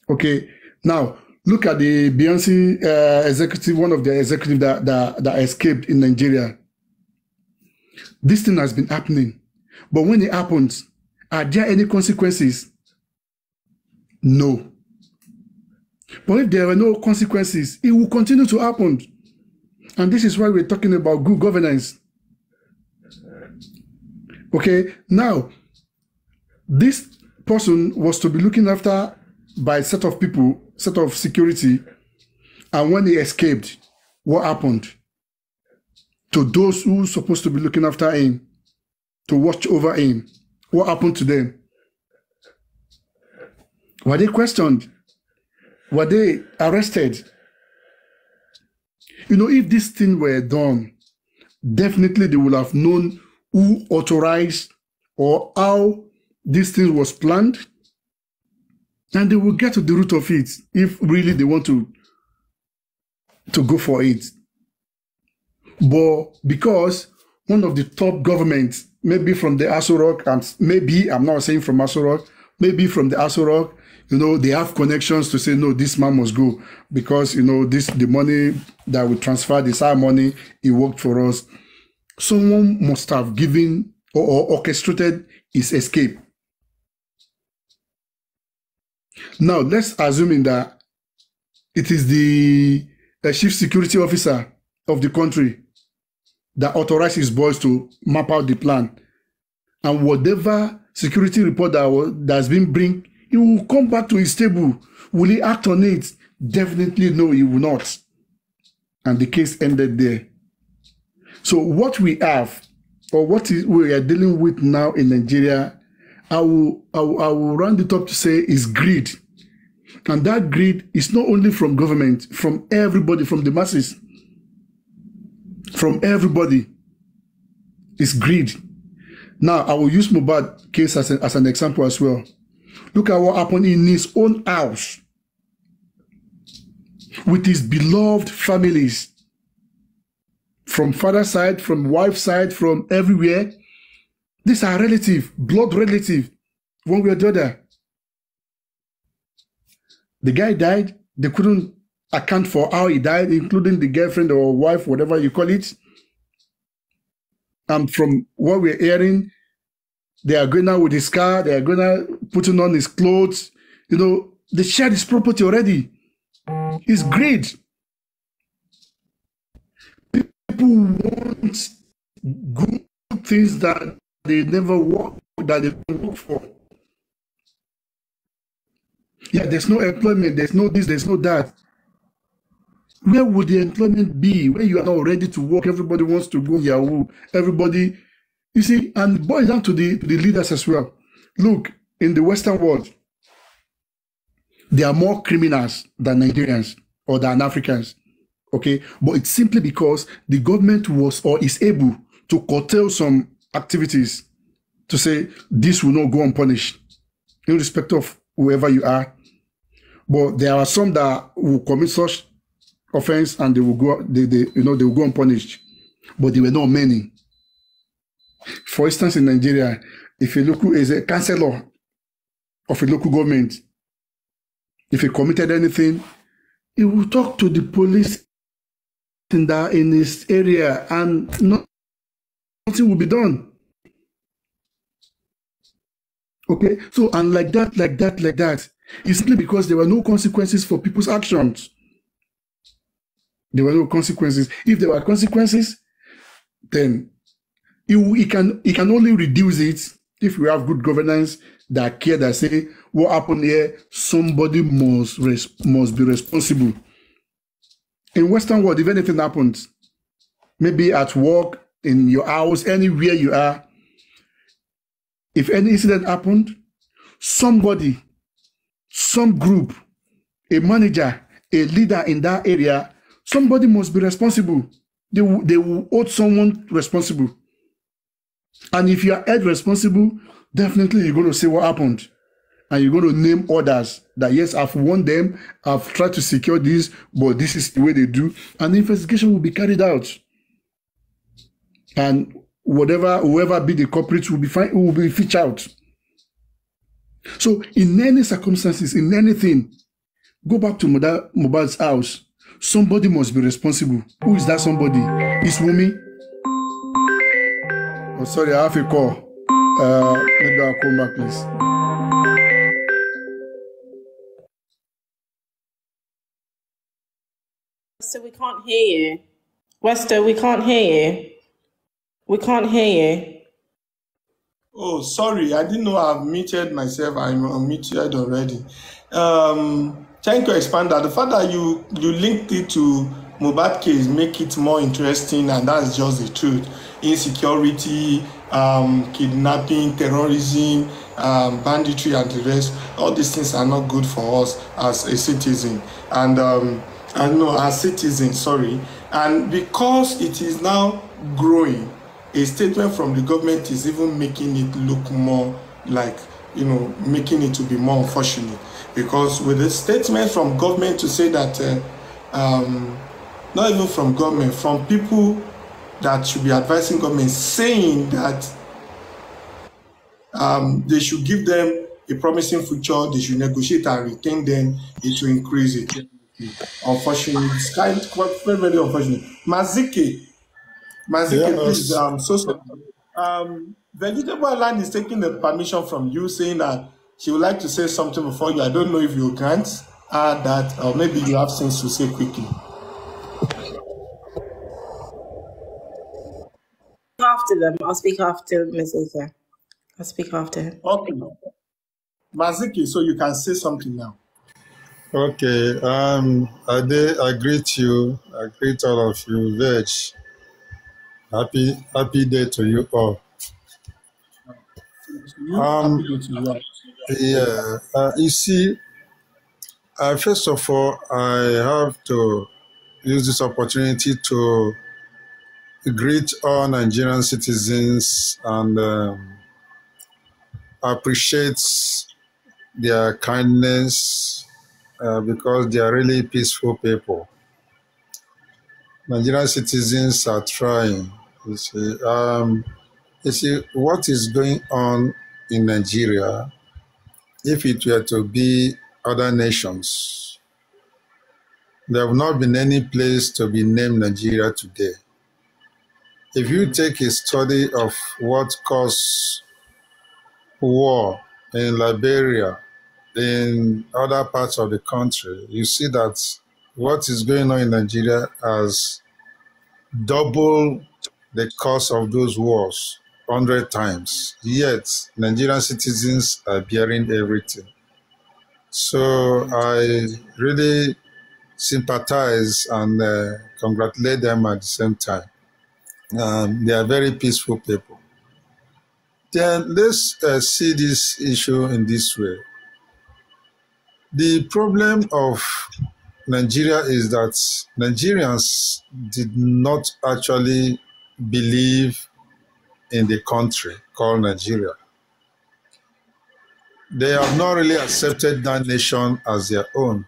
Speaker 6: Okay, now look at the Beyonce executive, one of the executives that escaped in Nigeria. This thing has been happening. But when it happens, are there any consequences? No. But if there are no consequences, it will continue to happen. And this is why we're talking about good governance. Okay, now, this person was to be looking after by a set of people, set of security, and when he escaped, what happened to those who were supposed to be looking after him, to watch over him? What happened to them? Were they questioned? Were they arrested? You know, if this thing were done, definitely they would have known who authorized or how this thing was planned, And they will get to the root of it if really they want to go for it. But because one of the top governments, maybe from the Aso Rock, and maybe, I'm not saying from Aso Rock, maybe from the Aso Rock, they have connections to say, no, this man must go because, the money that we transfer, this our money, it worked for us. Someone must have given or orchestrated his escape. Now, let's assume that it is the chief security officer of the country that authorized his boys to map out the plan. And whatever security report that's been bring, he will come back to his table. Will he act on it? Definitely no, he will not. And the case ended there. So what we have, or we are dealing with now in Nigeria, I will round it up to say is greed. And that greed is not only from government, from everybody, from the masses. From everybody. It's greed. Now, I will use Mohbad case as an example as well. Look at what happened in his own house with his beloved families. From father's side, from wife's side, from everywhere. These are relative, blood relative, one way or the other. The guy died. They couldn't account for how he died, including the girlfriend or wife, whatever you call it. And from what we're hearing, they are going out with his car. They are going out putting on his clothes. They shared his property already. It's greed. People want good things that they never work, that they don't work for. Yeah, there's no employment, there's no this, there's no that. Where would the employment be? Where you are not ready to work, everybody wants to go Yahoo. Everybody, you see, and it boils down to the leaders as well. Look, in the Western world, there are more criminals than Nigerians or than Africans. Okay, but it's simply because the government was or is able to curtail some activities to say this will not go unpunished, irrespective of whoever you are. But there are some that will commit such offense and they will go, they will go unpunished. But there were not many. For instance, in Nigeria, if a local is a councillor of a local government, if he committed anything, he will talk to the police in his area and nothing will be done. Okay, so and like that, it's simply because there were no consequences for people's actions. There were no consequences. If there were consequences, then he can only reduce it if we have good governance that care, that say what happened here, somebody must be responsible. In Western world, if anything happens, maybe at work, in your house, anywhere you are, if any incident happened, somebody, some group, a manager, a leader in that area, somebody must be responsible. They will hold someone responsible. And if you are held responsible, definitely you're going to say what happened. And you're going to name others that, yes, I've warned them, I've tried to secure this, but this is the way they do. And the investigation will be carried out. And whoever be the culprit will be fished out. So in any circumstances, in anything, go back to Mohbad's house. Somebody must be responsible. Who is that somebody? It's Wunmi. Oh, sorry, I have a call. Maybe I'll call back, please.
Speaker 4: Wester, we can't hear you. Wester, we can't hear you. We can't hear you.
Speaker 1: Oh, sorry. I didn't know I've muted myself. I'm unmuted already. Trying to expand that. The fact that you linked it to Mohbad case make it more interesting, and that's just the truth. Insecurity, kidnapping, terrorism, banditry, and the rest. All these things are not good for us as a citizen. As citizens, sorry. And because it is now growing, a statement from the government is even making it look more like making it to be more unfortunate. Because with the statement from government to say that, not even from government, from people that should be advising government, saying that they should give them a promising future, they should negotiate and retain them, it will increase it. Unfortunately, it's quite very, very unfortunate. Mazike, please, Vegetable Island is taking the permission from you, saying that she would like to say something before you. I don't know if you can't add that, or maybe you have things to say quickly.
Speaker 4: After them, I'll speak after Ms. Ike. I'll speak after him.
Speaker 1: Okay. Mazike, so you can say something now.
Speaker 7: Okay. I greet you. I greet all of you. Veg. Happy day to you all.
Speaker 1: Happy day to you.
Speaker 7: Yeah. You see, first of all, I have to use this opportunity to greet all Nigerian citizens and appreciate their kindness because they are really peaceful people. Nigerian citizens are trying. You see, what is going on in Nigeria, if it were to be other nations, there have not been any place to be named Nigeria today. If you take a study of what caused war in Liberia, in other parts of the country, you see that what is going on in Nigeria has double the cost of those wars 100 times. Yet, Nigerian citizens are bearing everything. So I really sympathize and congratulate them at the same time. They are very peaceful people. Then let's see this issue in this way. The problem of Nigeria is that Nigerians did not actually believe in the country called Nigeria. They have not really accepted that nation as their own.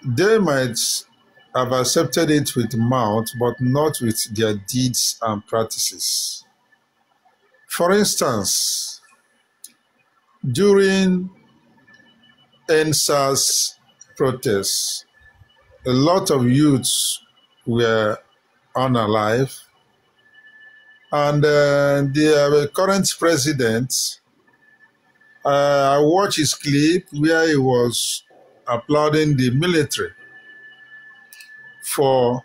Speaker 7: They might have accepted it with mouth, but not with their deeds and practices. For instance, during NSAS protests, a lot of youths were unalive, and the current president, I watched his clip where he was applauding the military for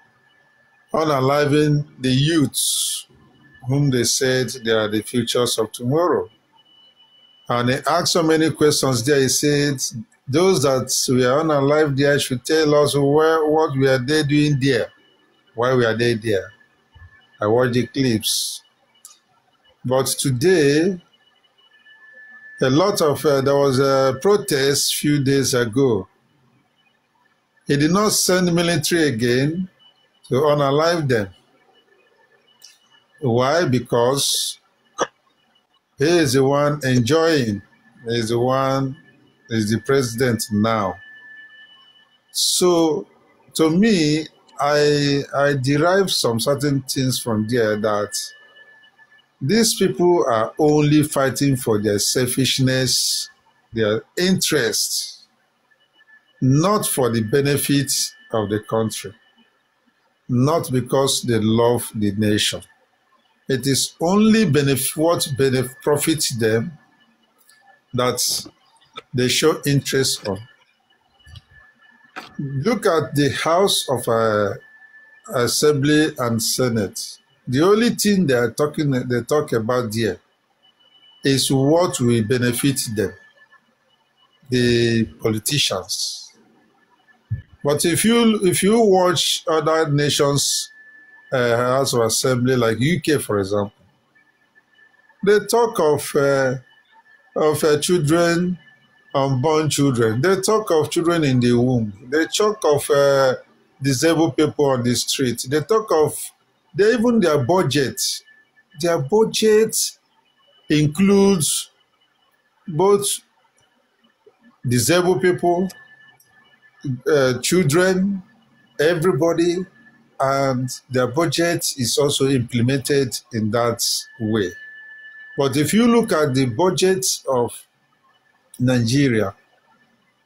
Speaker 7: unaliving the youths whom they said they are the futures of tomorrow. And he asked so many questions there. He said, those that were unalive there should tell us what were they doing there? Why were they there? I watched the clips. But today, there was a protest a few days ago. He did not send military again to unalive them. Why? Because he is the one enjoying. He is the president now. So, to me, I derive some certain things from there that these people are only fighting for their selfishness, their interests, not for the benefit of the country, not because they love the nation. It is only what profits them that they show interest on. Look at the House of Assembly and Senate. The only thing they talk about there is what will benefit them, the politicians. But if you watch other nations' House of Assembly, like UK, for example, they talk of children, unborn children. They talk of children in the womb. They talk of disabled people on the street. They talk of even their budget. Their budget includes both disabled people, children, everybody, and their budget is also implemented in that way. But if you look at the budget of Nigeria,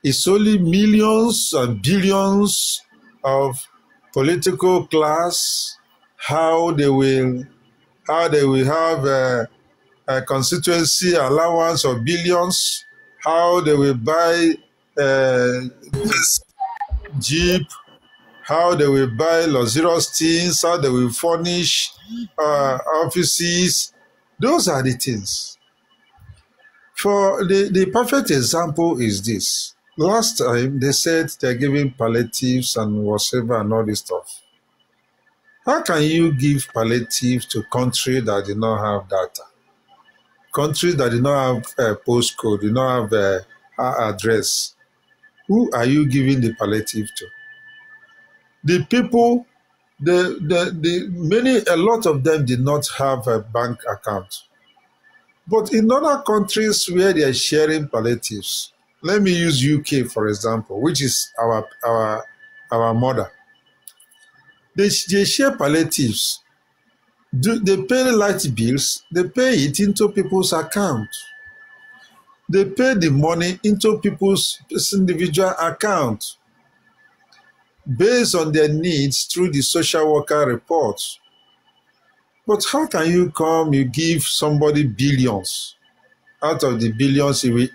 Speaker 7: it's only millions and billions of political class, how they will have a constituency allowance of billions, how they will buy Jeep, how they will buy luxurious things, how they will furnish offices. Those are the things. For the perfect example is this. Last time they said they're giving palliatives and whatever and all this stuff. How can you give palliative to country that did not have data? Countries that did not have a postcode, did not have a address. Who are you giving the palliative to? The people, a lot of them did not have a bank account. But in other countries where they are sharing palliatives, let me use UK for example, which is our mother. They share palliatives. They pay light bills, they pay it into people's account. They pay the money into people's individual account based on their needs through the social worker reports. But how can you give somebody billions? Out of the billions, he will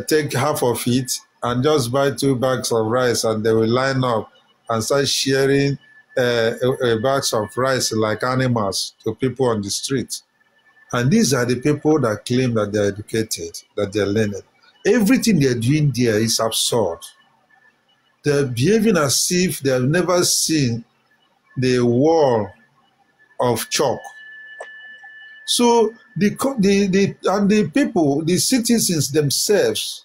Speaker 7: take half of it and just buy 2 bags of rice, and they will line up and start sharing bags of rice like animals to people on the street. And these are the people that claim that they're educated, that they're learned. Everything they're doing there is absurd. They're behaving as if they have never seen the wall of chalk. So the people, the citizens themselves,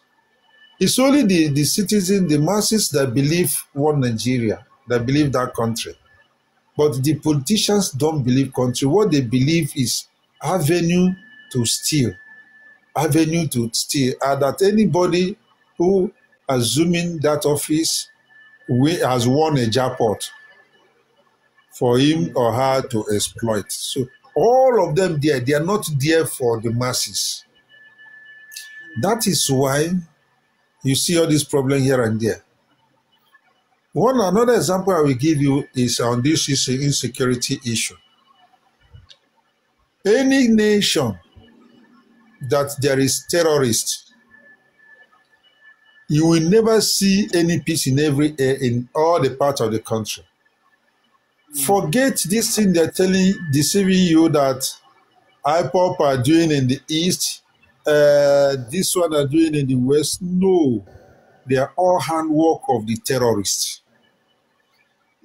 Speaker 7: it's only the citizens, the masses that believe one Nigeria, that believe that country. But the politicians don't believe country. What they believe is avenue to steal. And that anybody who assuming that office has won a jackpot for him or her to exploit. So all of them there, they are not there for the masses. That is why you see all this problem here and there. Another example I will give you is on this insecurity issue. Any nation that there is terrorists, you will never see any peace in all the parts of the country. Forget this thing they're deceiving you that IPOP are doing in the east, this one are doing in the west. No, they are all handwork of the terrorists.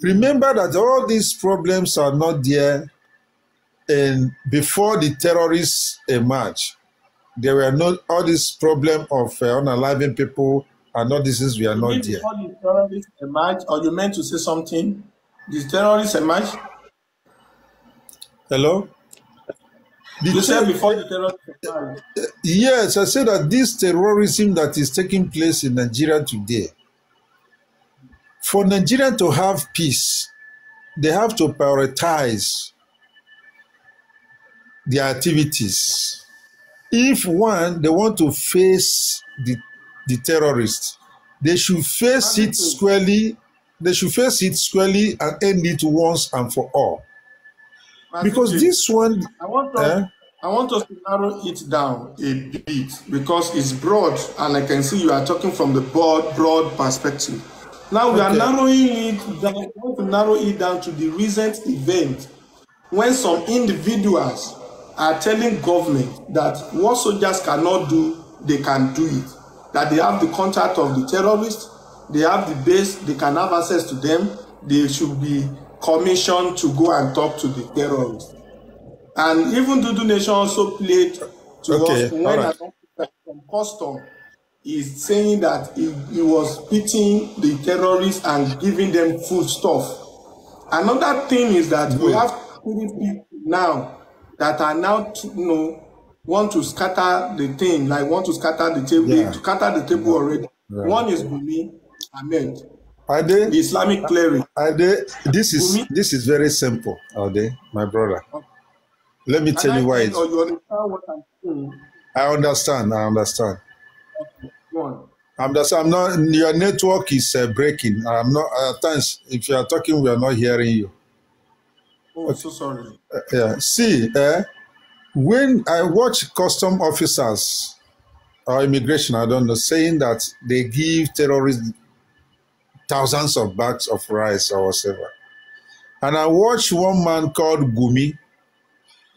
Speaker 7: Remember that all these problems are not there before the terrorists emerged. There were not all this problem of unaliving people and all these things were not there.
Speaker 1: Before the terrorists emerged, or you meant to say something? The terrorists emerged?
Speaker 7: Hello?
Speaker 1: You said before the terrorists emerged?
Speaker 7: Yes, I said that this terrorism that is taking place in Nigeria today, for Nigeria to have peace, they have to prioritize their activities. If they want to face the terrorists, they should face it squarely. They should face it squarely and end it once and for all. Because this one,
Speaker 1: I want us to narrow it down a bit because it's broad, and I can see you are talking from the broad perspective. Now we are narrowing it down. We want to narrow it down to the recent event when some individuals are telling government that what soldiers cannot do, they can do it. That they have the contact of the terrorists, they have the base, they can have access to them, they should be commissioned to go and talk to the terrorists. And even Dudu Nation also played to us when an officer from custom is saying that he was pitying the terrorists and giving them food stuff. Another thing is that we have 3 people now that are now, want to scatter the thing, like want to scatter the table,
Speaker 7: Yeah.
Speaker 1: to scatter the table already.
Speaker 7: Yeah.
Speaker 1: One is Gumi Ahmed,
Speaker 7: Are they?
Speaker 1: the Islamic cleric.
Speaker 7: Are they? This
Speaker 1: Gumi,
Speaker 7: is very simple. Are they, my brother? Let me
Speaker 1: can
Speaker 7: tell
Speaker 1: I
Speaker 7: you why.
Speaker 1: end or you understand what I'm saying?
Speaker 7: I understand. I understand.
Speaker 1: Go on.
Speaker 7: I'm not. Your network is breaking. I'm not. At times, if you are talking, we are not hearing you.
Speaker 1: Oh, so sorry.
Speaker 7: Yeah. See, when I watch custom officers or immigration, I don't know, saying that they give terrorists thousands of bags of rice or whatever, and I watched one man called Gumi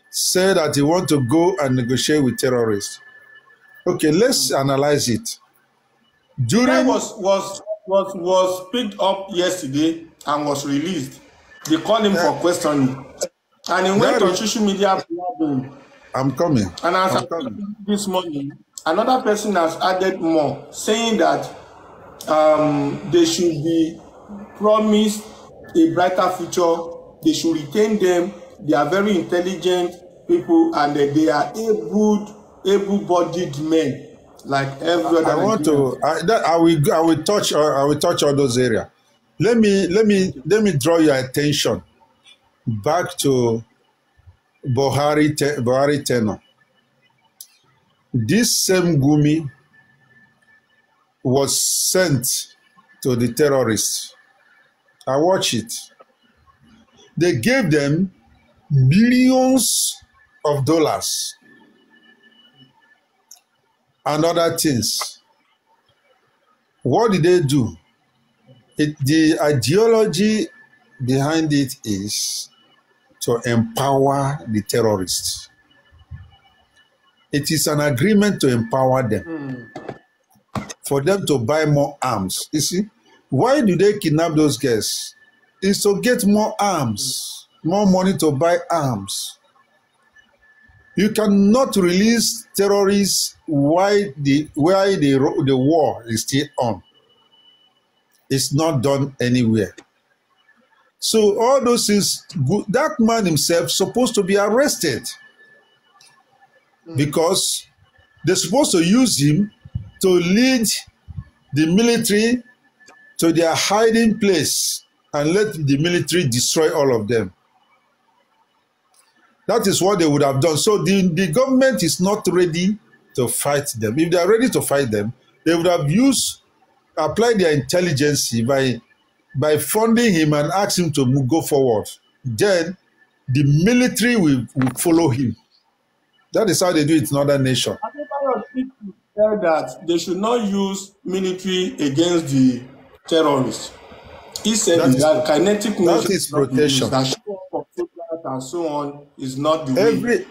Speaker 7: say that he want to go and negotiate with terrorists. Okay, let's analyze it.
Speaker 1: The guy
Speaker 7: During
Speaker 1: was picked up yesterday and was released. They called him for questioning, and he went
Speaker 7: that
Speaker 1: on
Speaker 7: is,
Speaker 1: social media blabbing.
Speaker 7: I'm coming.
Speaker 1: And as
Speaker 7: I'm
Speaker 1: I
Speaker 7: coming.
Speaker 1: said this morning, another person has added more, saying that they should be promised a brighter future. They should retain them. They are very intelligent people, and they are able-bodied men, like every other
Speaker 7: I want
Speaker 1: Nigerian.
Speaker 7: to. I will touch. I will touch all those areas. Let me draw your attention back to Buhari tenure. This same Gumi was sent to the terrorists. I watch it. They gave them billions of dollars and other things. What did they do? The ideology behind it is to empower the terrorists. It is an agreement to empower them, for them to buy more arms. You see, why do they kidnap those guys? It's to get more arms, more money to buy arms. You cannot release terrorists while the war is still on. It's not done anywhere. So all those things, that man himself supposed to be arrested because they're supposed to use him to lead the military to their hiding place and let the military destroy all of them. That is what they would have done. So the government is not ready to fight them. If they are ready to fight them, they would have applied their intelligence by funding him and ask him to go forward. Then the military will follow him. That is how they do it in other nations.
Speaker 1: People said that they should not use military against the terrorists. He said that kinetic measures
Speaker 7: that is protection.
Speaker 1: That show up of soldiers and so on is not the way.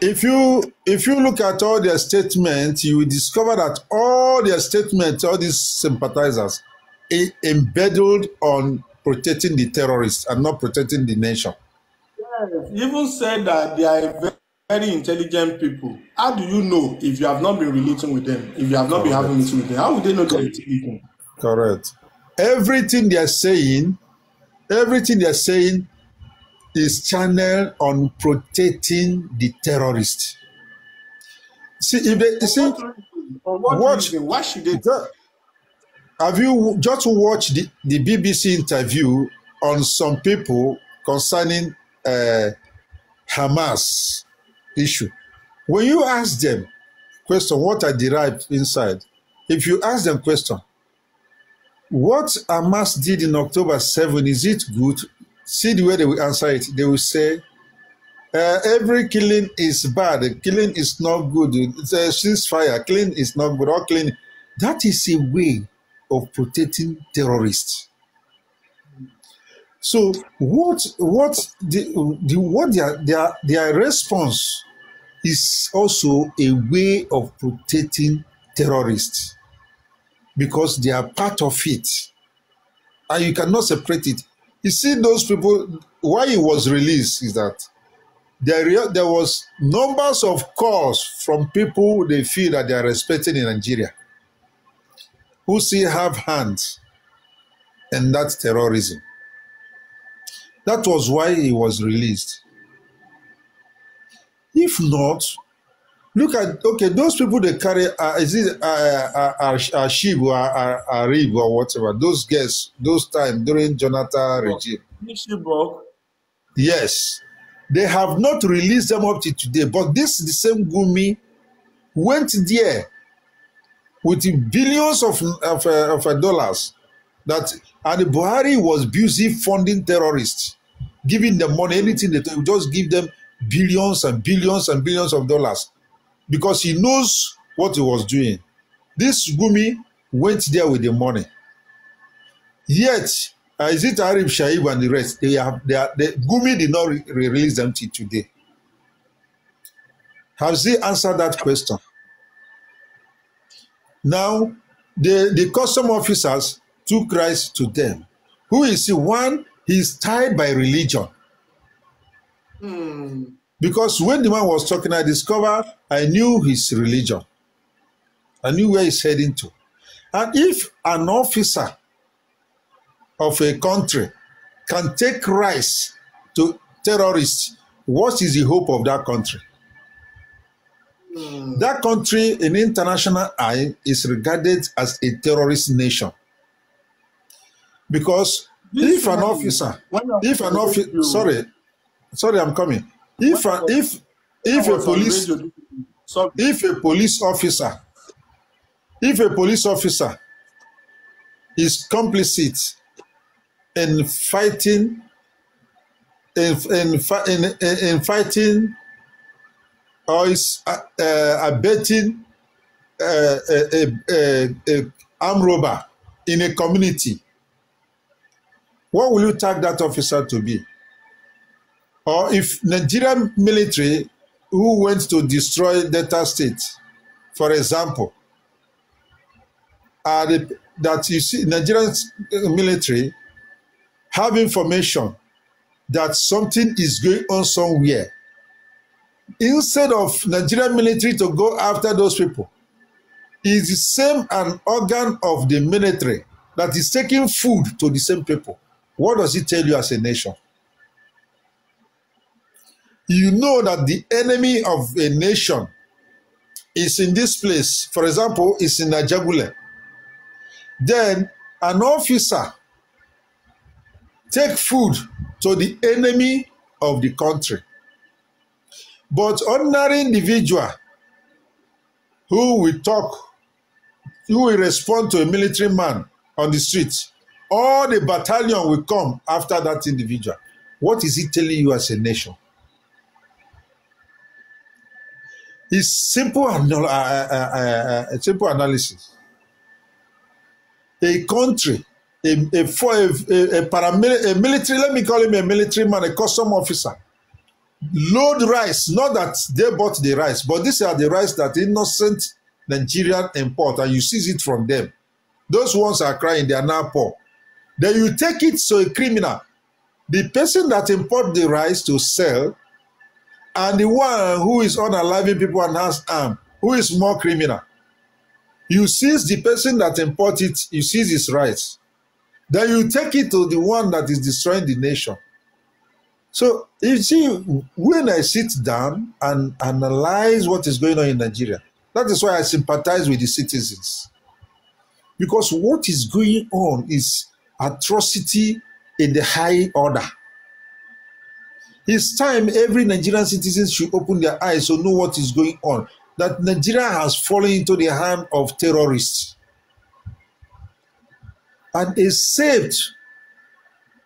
Speaker 7: If you look at all their statements, you will discover that all their statements, all these sympathizers, are embedded on protecting the terrorists and not protecting the nation.
Speaker 1: Yes, he even said that they are very intelligent people. How do you know if you have not been relating with them? If you have not been having meetings with them, how would they know they're intelligent?
Speaker 7: Correct. Everything they are saying is channeled on protecting the terrorists. See, if they
Speaker 1: why should they?
Speaker 7: Have you just watched the BBC interview on some people concerning Hamas issue? When you ask them question, what are derived inside? If you ask them question, what Hamas did in October 7, is it good? See the way they will answer it. They will say, every killing is bad. Killing is not good. It's a ceasefire. Killing is not good. All killing. That is a way of protecting terrorists. So their response is also a way of protecting terrorists because they are part of it, and you cannot separate it. You see, those people, why he was released is that there was numbers of calls from people they feel that they are respecting in Nigeria who still have hands in that terrorism. That was why he was released. If not, Look at, okay, those people they carry, is it Shib or Arib or whatever, those guests, those time during Jonathan regime. Yes. They have not released them up to today, but this the same Gumi went there with billions of dollars that, and Buhari was busy funding terrorists, giving them money, anything they would just give them billions and billions and billions of dollars because he knows what he was doing. This Gumi went there with the money. Yet, is it Arif Shaib and the rest? Gumi did not release them till today. Has he answered that question? Now, the custom officers took rise to them. Who is he? One, he's tied by religion. Because when the man was talking, I discovered I knew his religion. I knew where he's heading to. And if an officer of a country can take rise to terrorists, what is the hope of that country? That country in international eye is regarded as a terrorist nation. Because if an officer, sorry, I'm coming. If a police officer is complicit in fighting or is abetting a armed robber in a community, what will you tag that officer to be? Or if Nigerian military who went to destroy Delta State, for example, that you see Nigerian military have information that something is going on somewhere, instead of Nigerian military to go after those people, is the same an organ of the military that is taking food to the same people. What does it tell you as a nation? You know that the enemy of a nation is in this place. For example, is in Najagule. Then an officer take food to the enemy of the country. But ordinary individual who will talk, who will respond to a military man on the street, all the battalion will come after that individual. What is it telling you as a nation? It's simple analysis. A country, a military, let me call him a military man, a custom officer, load rice, not that they bought the rice, but these are the rice that innocent Nigerian import, and you seize it from them. Those ones are crying, they are now poor. Then you take it to a criminal. The person that import the rice to sell, and the one who is unaliving people and has arm, who is more criminal. You seize the person that import it, you seize his rights. Then you take it to the one that is destroying the nation. So, you see, when I sit down and analyze what is going on in Nigeria, that is why I sympathize with the citizens. Because what is going on is atrocity in the high order. It's time every Nigerian citizen should open their eyes to know what is going on. That Nigeria has fallen into the hand of terrorists. And is saved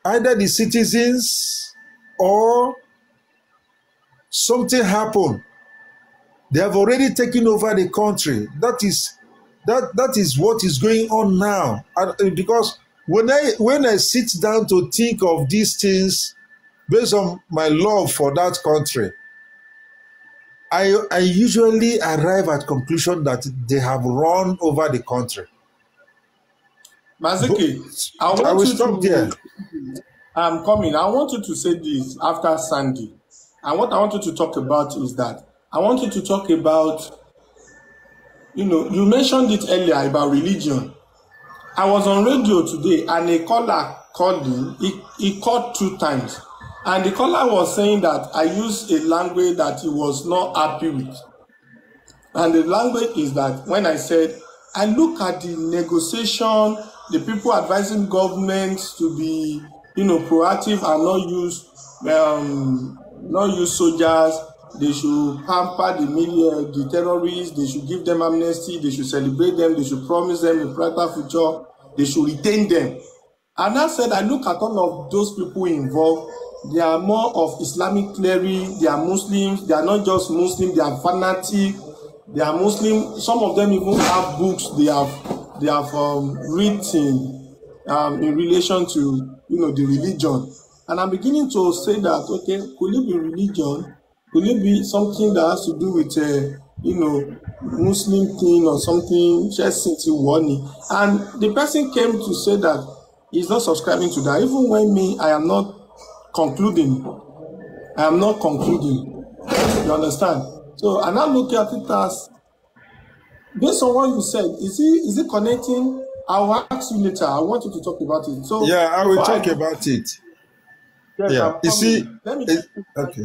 Speaker 7: either the citizens or something happened. They have already taken over the country. That is what is going on now. And because when I sit down to think of these things based on my love for that country, I usually arrive at conclusion that they have run over the country.
Speaker 1: Maziki,
Speaker 7: I will stop there.
Speaker 1: I'm coming. I want you to say this after Sandy. And what I want you to talk about is that I want you to talk about, you mentioned it earlier about religion. I was on radio today and a caller called him. He called 2 times. And the caller was saying that I used a language that he was not happy with. And the language is that when I said, I look at the negotiation, the people advising governments to be, proactive and not use soldiers. They should pamper the media, the terrorists. They should give them amnesty. They should celebrate them. They should promise them a brighter future. They should retain them. And I said, I look at all of those people involved. They are more of Islamic clerics. They are Muslims. They are not just Muslims. They are fanatic. They are Muslim. Some of them even have books they have written in relation to the religion. And I'm beginning to say that, okay, could it be religion? Could it be something that has to do with Muslim thing or something? Just warning. And the person came to say that he's not subscribing to that. Even when I am not concluding. I am not concluding. You understand? So I now look at it as, based on what you said, is it connecting? I will ask you later. I want you to talk about it. So
Speaker 7: yeah, I will talk about it.
Speaker 1: Yes,
Speaker 7: Yeah, you see,
Speaker 1: let me
Speaker 7: okay.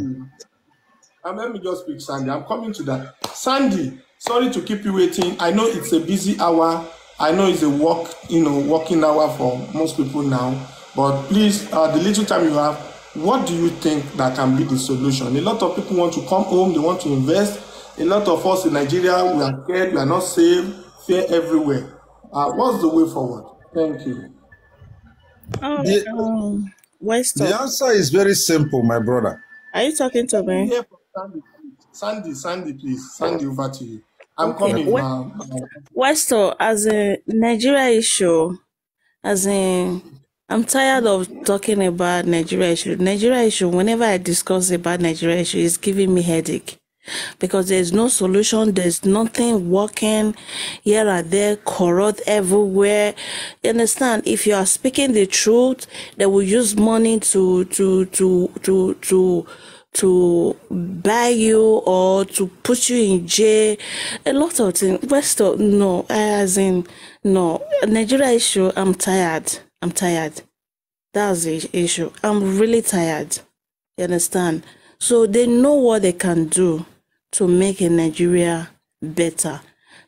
Speaker 1: Let me just speak, Sandy. I'm coming to that. Sandy, sorry to keep you waiting. I know it's a busy hour. I know it's a working hour for most people now. But please, the little time you have, what do you think that can be the solution? A lot of people want to come home. They want to invest. A lot of us in Nigeria, we are scared. We are not safe. Fear everywhere. What's the way forward? Thank you.
Speaker 7: The answer is very simple, my brother.
Speaker 3: Are you talking to me?
Speaker 1: Yeah, Sandy, please. Sandy, over to you. I'm coming.
Speaker 3: Westo, as a Nigeria issue, I'm tired of talking about Nigeria issue. Nigeria issue, whenever I discuss about Nigeria issue, it's giving me headache. Because there's no solution, there's nothing working here and there, corrupt everywhere. You understand? If you are speaking the truth, they will use money to buy you or to put you in jail. A lot of things. No, Nigeria issue, I'm tired. That's the issue. I'm really tired. You understand? So they know what they can do to make a Nigeria better.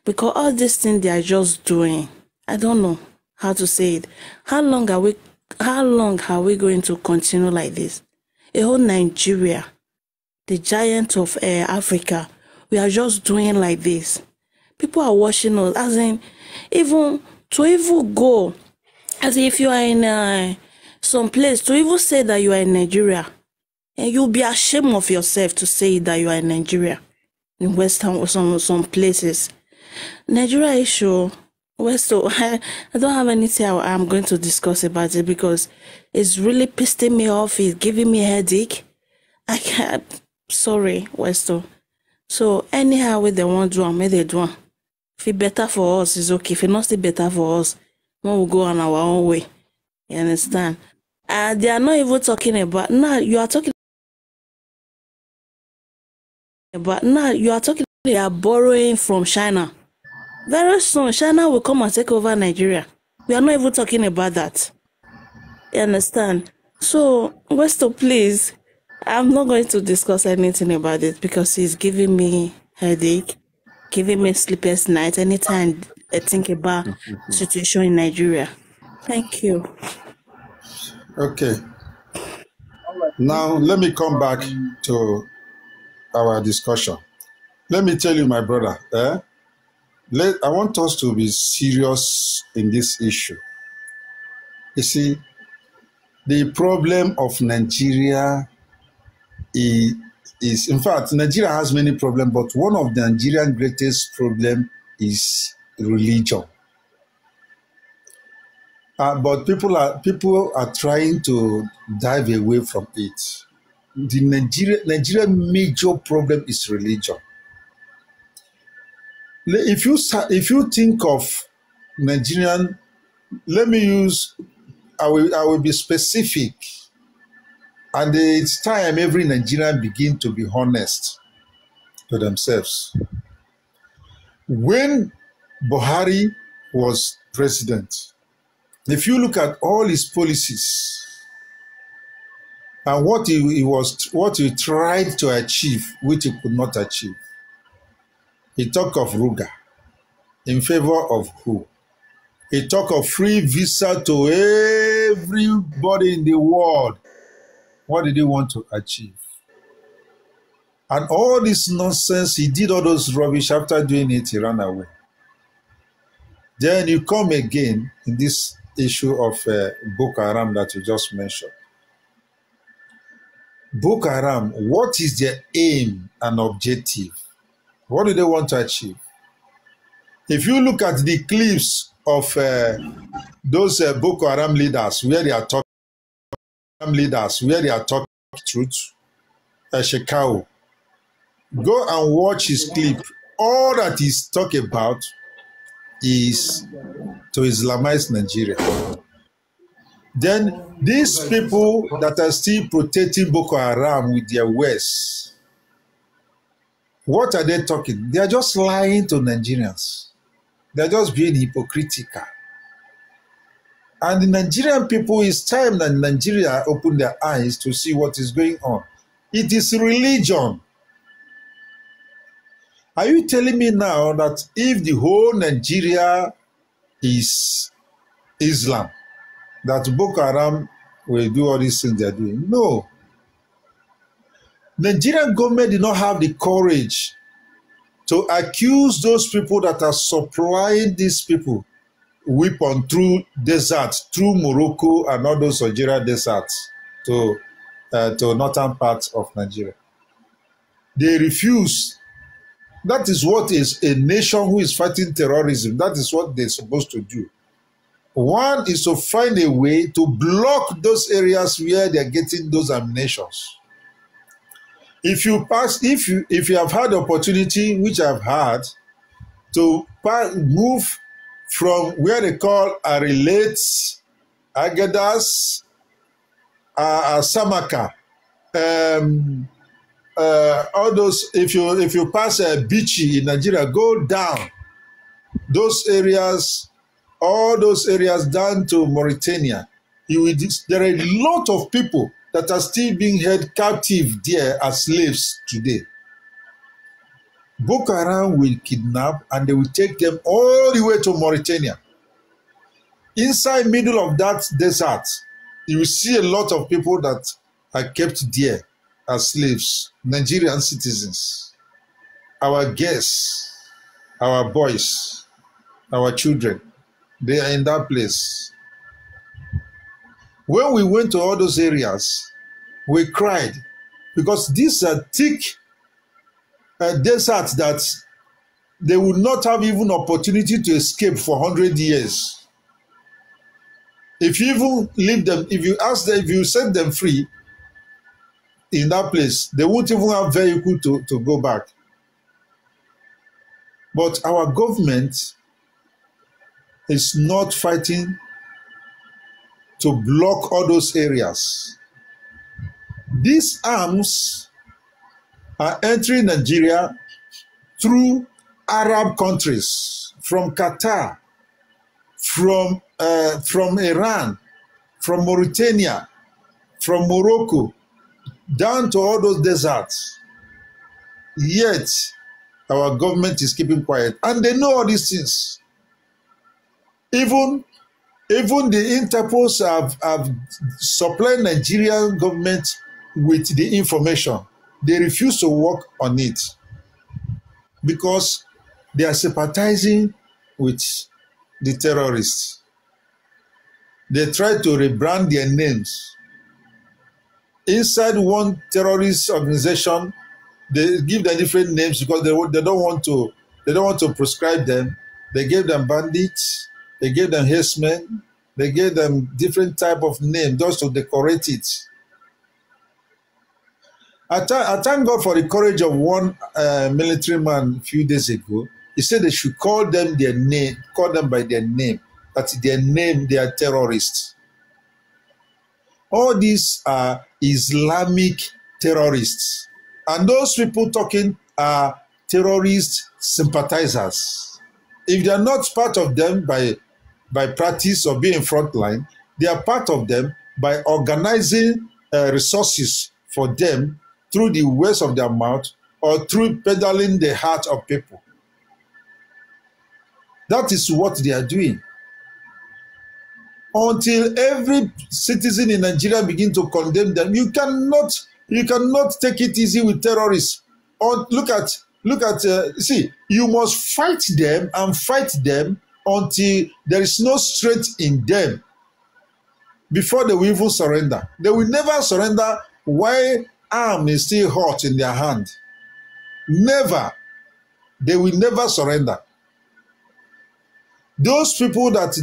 Speaker 3: Because all these things they are just doing, I don't know how to say it. How long are we going to continue like this? A whole Nigeria, the giant of Africa, we are just doing like this. People are watching us, as in, even go, as if you are in some place, to even say that you are in Nigeria, and you'll be ashamed of yourself to say that you are in Nigeria, in Western or some places. Nigeria issue, I don't have anything I'm going to discuss about it because it's really pissing me off. It's giving me a headache. I can't. Sorry, Westo. So anyhow, what they want to do, may they do. If it's better for us, it's okay. If it's not better for us, we will go on our own way. You understand? They are not even talking about now. You are talking. But now you are talking, they are borrowing from China. Very soon, China will come and take over Nigeria. We are not even talking about that. You understand? So, Westo, please, I'm not going to discuss anything about it because it's giving me headache, giving me sleepless nights anytime I think about the situation in Nigeria. Thank you.
Speaker 7: Okay. Now, let me come back to our discussion. Let me tell you, my brother, I want us to be serious in this issue. You see, the problem of Nigeria is, in fact, Nigeria has many problems, but one of the Nigerian greatest problems is religion. But people are trying to dive away from it. The Nigeria major problem is religion. If you think of Nigerian, I will be specific, and it's time every Nigerian begin to be honest to themselves. When Buhari was president, if you look at all his policies and what he tried to achieve, which he could not achieve, He talked of Ruga. In favor of who? He talked of free visa to everybody in the world. What did he want to achieve? And all this nonsense, he did all those rubbish. After doing it, he ran away. Then you come again in this issue of Boko Haram that you just mentioned. Boko Haram, what is their aim and objective? What do they want to achieve? If you look at the clips of those Boko Haram leaders where they are talking truth, Shekau, go and watch his clip. All that he's talking about is to Islamize Nigeria. Then these people that are still protecting Boko Haram with their words, what are they talking? They are just lying to Nigerians. They are just being hypocritical. And the Nigerian people, it's time that Nigeria open their eyes to see what is going on. It is religion. Are you telling me now that if the whole Nigeria is Islam, that Boko Haram will do all these things they are doing? No. Nigerian government did not have the courage to accuse those people that are supplying these people weapon through deserts, through Morocco and all those Algeria deserts to northern parts of Nigeria. They refuse. That is what is a nation who is fighting terrorism. That is what they're supposed to do. One is to find a way to block those areas where they're getting those ammunitions. If you have had the opportunity, which I've had, to move from where they call Arilet, Agadas, Samaka, all those, if you pass Bichi in Nigeria, go down those areas, all those areas down to Mauritania. There are a lot of people that are still being held captive there as slaves today. Boko Haram will kidnap and they will take them all the way to Mauritania. Inside middle of that desert, you will see a lot of people that are kept there as slaves, Nigerian citizens. Our guests, our boys, our children, they are in that place. When we went to all those areas, we cried because these are thick deserts that they would not have even opportunity to escape for 100 years. If you even leave them, if you ask them, if you set them free in that place, they won't even have vehicle to go back. But our government is not fighting to block all those areas. These arms are entering Nigeria through Arab countries, from Qatar, from Iran, from Mauritania, from Morocco, down to all those deserts. Yet, our government is keeping quiet. And they know all these things. Even the Interpols have supplied Nigerian government with the information. They refuse to work on it because they are sympathizing with the terrorists. They try to rebrand their names. Inside one terrorist organization, they give them different names because they don't want to prescribe them. They gave them bandits. They gave them herdsmen. They gave them different type of name just to decorate it. I thank God for the courage of one military man a few days ago. He said they should call them their name, call them by their name. That's their name, they are terrorists. All these are Islamic terrorists. And those people talking are terrorist sympathizers. If they are not part of them by practice or being frontline, they are part of them by organizing resources for them through the words of their mouth or through peddling the heart of people. That is what they are doing. Until every citizen in Nigeria begin to condemn them, you cannot take it easy with terrorists. Or look at see, you must fight them until there is no strength in them before they will even surrender. They will never surrender while arm is still hot in their hand. Never. They will never surrender. Those people that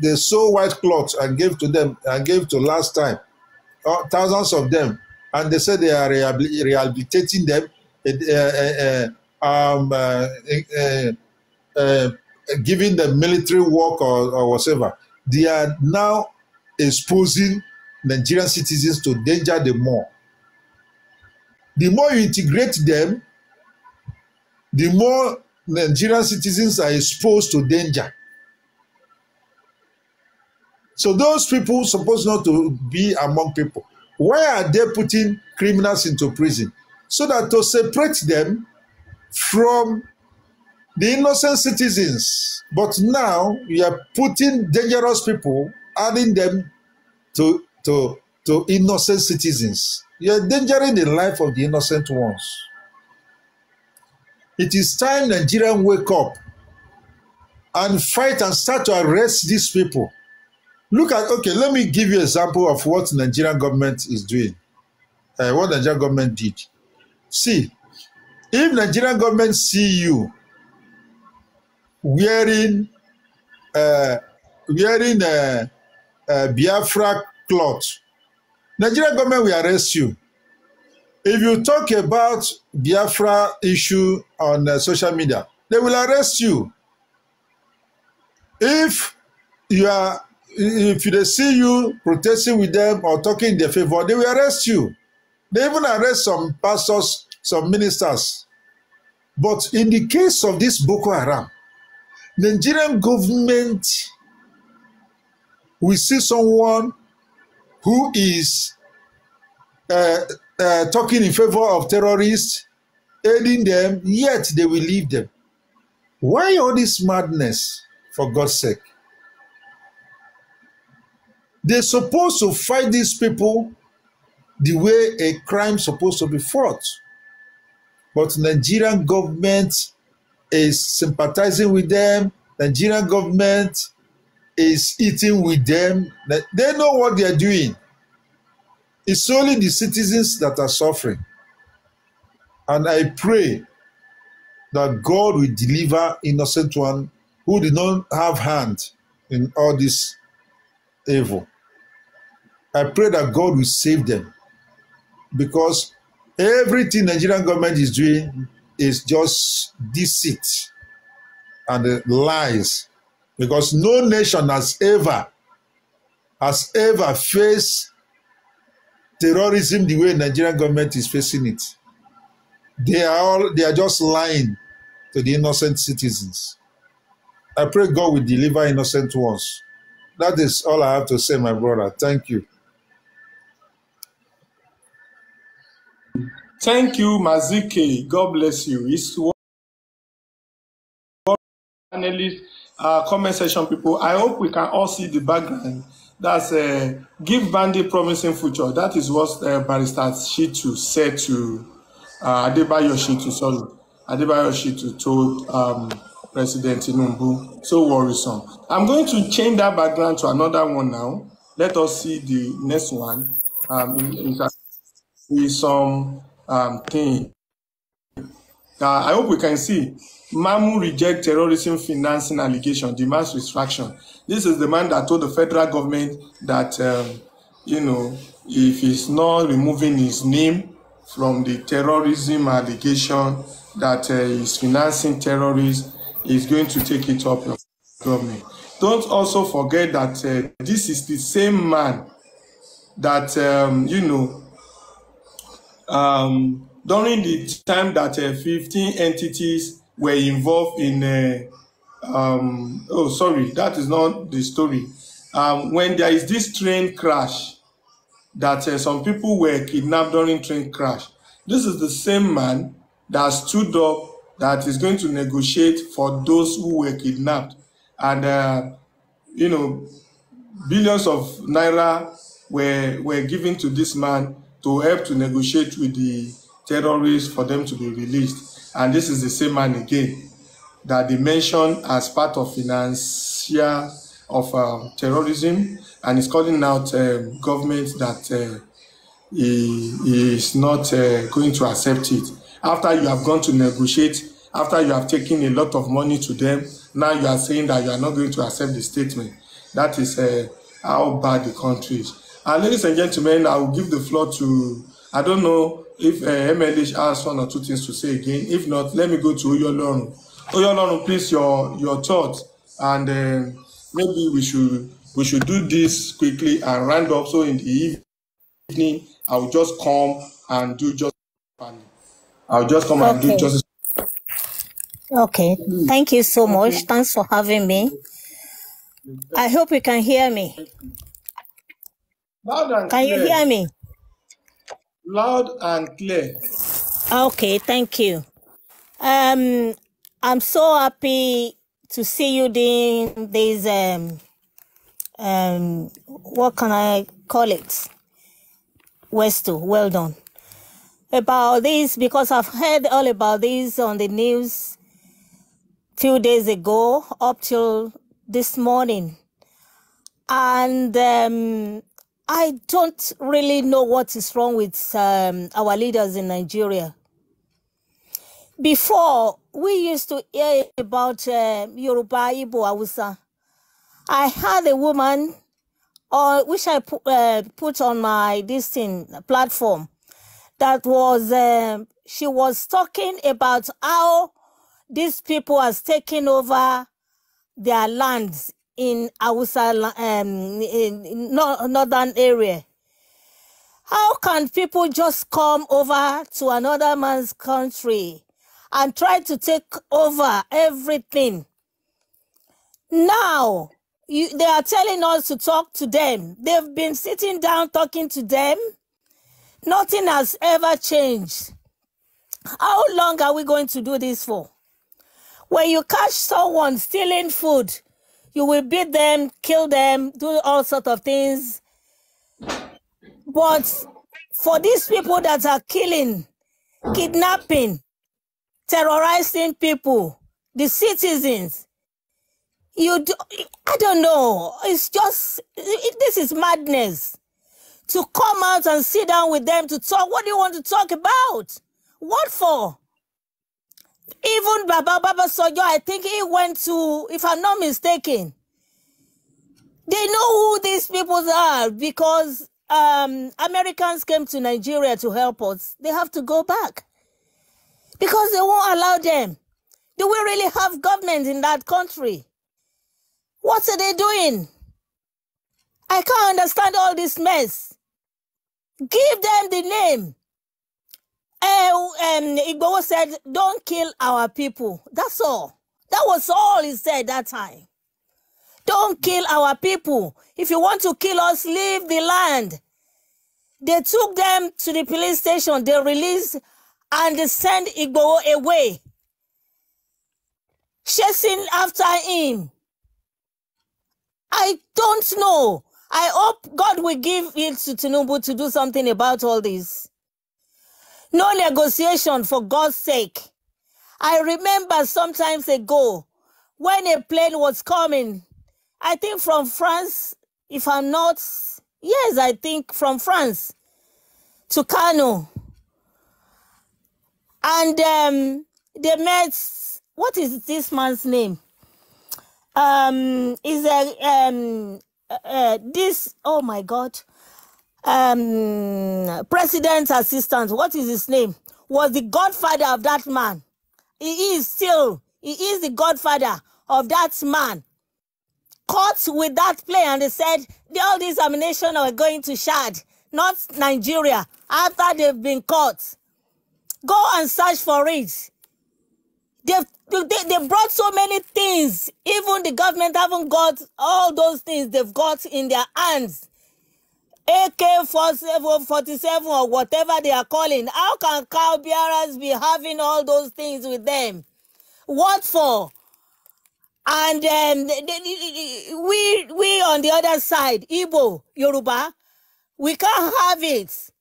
Speaker 7: they sew white cloth and gave to them and gave to last time, thousands of them, and they said they are rehabilitating them, giving them military work or whatever. They are now exposing Nigerian citizens to danger the more. The more you integrate them, the more Nigerian citizens are exposed to danger. So those people supposed not to be among people. Why are they putting criminals into prison? So that to separate them from the innocent citizens. But now you are putting dangerous people, adding them to innocent citizens. You are endangering the life of the innocent ones. It is time Nigerians wake up and fight and start to arrest these people. Look at, okay, let me give you an example of what Nigerian government is doing, what Nigerian government did. See, if Nigerian government see you wearing Biafra cloth, Nigerian government will arrest you. If you talk about Biafra issue on social media, they will arrest you. If they see you protesting with them or talking in their favor, they will arrest you. They even arrest some pastors, some ministers. But in the case of this Boko Haram, Nigerian government will see someone who is talking in favor of terrorists, aiding them, yet they will leave them. Why all this madness, for God's sake? They're supposed to fight these people the way a crime is supposed to be fought. But Nigerian government is sympathizing with them. Nigerian government is eating with them. They know what they are doing. It's only the citizens that are suffering. And I pray that God will deliver innocent one who did not have hand in all this evil. I pray that God will save them, because everything Nigerian government is doing is just deceit and lies, because no nation has ever faced terrorism the way Nigerian government is facing it. They are just lying to the innocent citizens. I pray God will deliver innocent ones. That is all I have to say, my brother. Thank you.
Speaker 1: Thank you, Mazike. God bless you. It's one analyst, comment section people. I hope we can all see the background. That's give Bandi promising future. That is what Barrister Shitu said to Adebayo Shitu told President Tinubu. So worrisome. I'm going to change that background to another one now. Let us see the next one. With some thing. I hope we can see. Mamu reject terrorism financing allegation, demands retraction. This is the man that told the federal government that, if he's not removing his name from the terrorism allegation that he's financing terrorists, he's going to take it up with the government. Don't also forget that this is the same man that, during the time that 15 entities were involved in, that is not the story. When there is this train crash, that some people were kidnapped during train crash. This is the same man that stood up that is going to negotiate for those who were kidnapped. And, billions of naira were given to this man to help to negotiate with the terrorists for them to be released. And this is the same man again that they mentioned as part of financier of terrorism, and is calling out government that he is not going to accept it. After you have gone to negotiate, after you have taken a lot of money to them, now you are saying that you are not going to accept the statement. That is how bad the country is. And ladies and gentlemen, I will give the floor to, I don't know if MLH has one or two things to say again. If not, let me go to Oyolorun. Oyolorun, please, your thoughts. And maybe we should do this quickly and round up. So in the evening, I will just come and do justice. I'll just come and do justice.
Speaker 8: Okay. Thank you so much. Thanks for having me. I hope you can hear me.
Speaker 1: Loud and
Speaker 8: Can
Speaker 1: clear.
Speaker 8: you hear me?
Speaker 1: Loud and clear.
Speaker 8: Okay, thank you. I'm so happy to see you doing this, what can I call it? Westo, well done. About this, because I've heard all about this on the news few days ago up till this morning. And I don't really know what is wrong with our leaders in Nigeria. Before, we used to hear about Yoruba, Igbo, Hausa. I had a woman, which I put on my platform, that was, she was talking about how these people has taken over their lands in Hausa, in northern area. How can people just come over to another man's country and try to take over everything? Now, they are telling us to talk to them. They've been sitting down talking to them. Nothing has ever changed. How long are we going to do this for? When you catch someone stealing food, you will beat them, kill them, do all sorts of things. But for these people that are killing, kidnapping, terrorizing people, the citizens, I don't know. It's just, this is madness. To come out and sit down with them to talk. What do you want to talk about? What for? Even Baba Sojo, I think he went to, if I'm not mistaken, they know who these people are because Americans came to Nigeria to help us. They have to go back because they won't allow them. Do we really have government in that country? What are they doing? I can't understand all this mess. Give them the name. Igbo said, don't kill our people. That's all. That was all he said that time. Don't kill our people. If you want to kill us, leave the land. They took them to the police station. They released and they sent Igbo away, chasing after him. I don't know. I hope God will give it to Tinubu to do something about all this. No negotiation, for God's sake. I remember sometimes ago when a plane was coming, I think from France, if I'm not, yes, I think from France to Kano. And they met, what is this man's name? Is this, oh my God, president's assistant, what is his name, was the godfather of that man. He is the godfather of that man. Caught with that plane, and they said all these ammunition are going to Chad, not Nigeria, after they've been caught. Go and search for it. They brought so many things. Even the government haven't got all those things they've got in their hands. AK-47, 47, or whatever they are calling. How can cow bearers be having all those things with them? What for? And we on the other side, Igbo, Yoruba, we can't have it.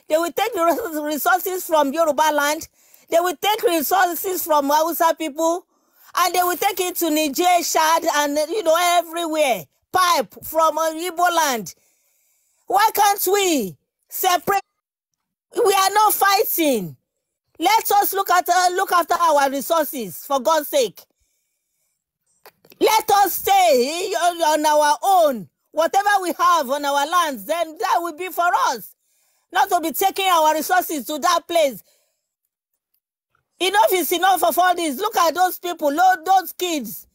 Speaker 8: They will take the resources from Yoruba land. They will take resources from Hausa people. And they will take it to Niger, Chad, and, everywhere. Pipe from Igbo land. Why can't we separate? We are not fighting. Let us look after our resources, for God's sake. Let us stay on our own. Whatever we have on our lands, then that will be for us. Not to be taking our resources to that place. Enough is enough of all this. Look at those people, those kids.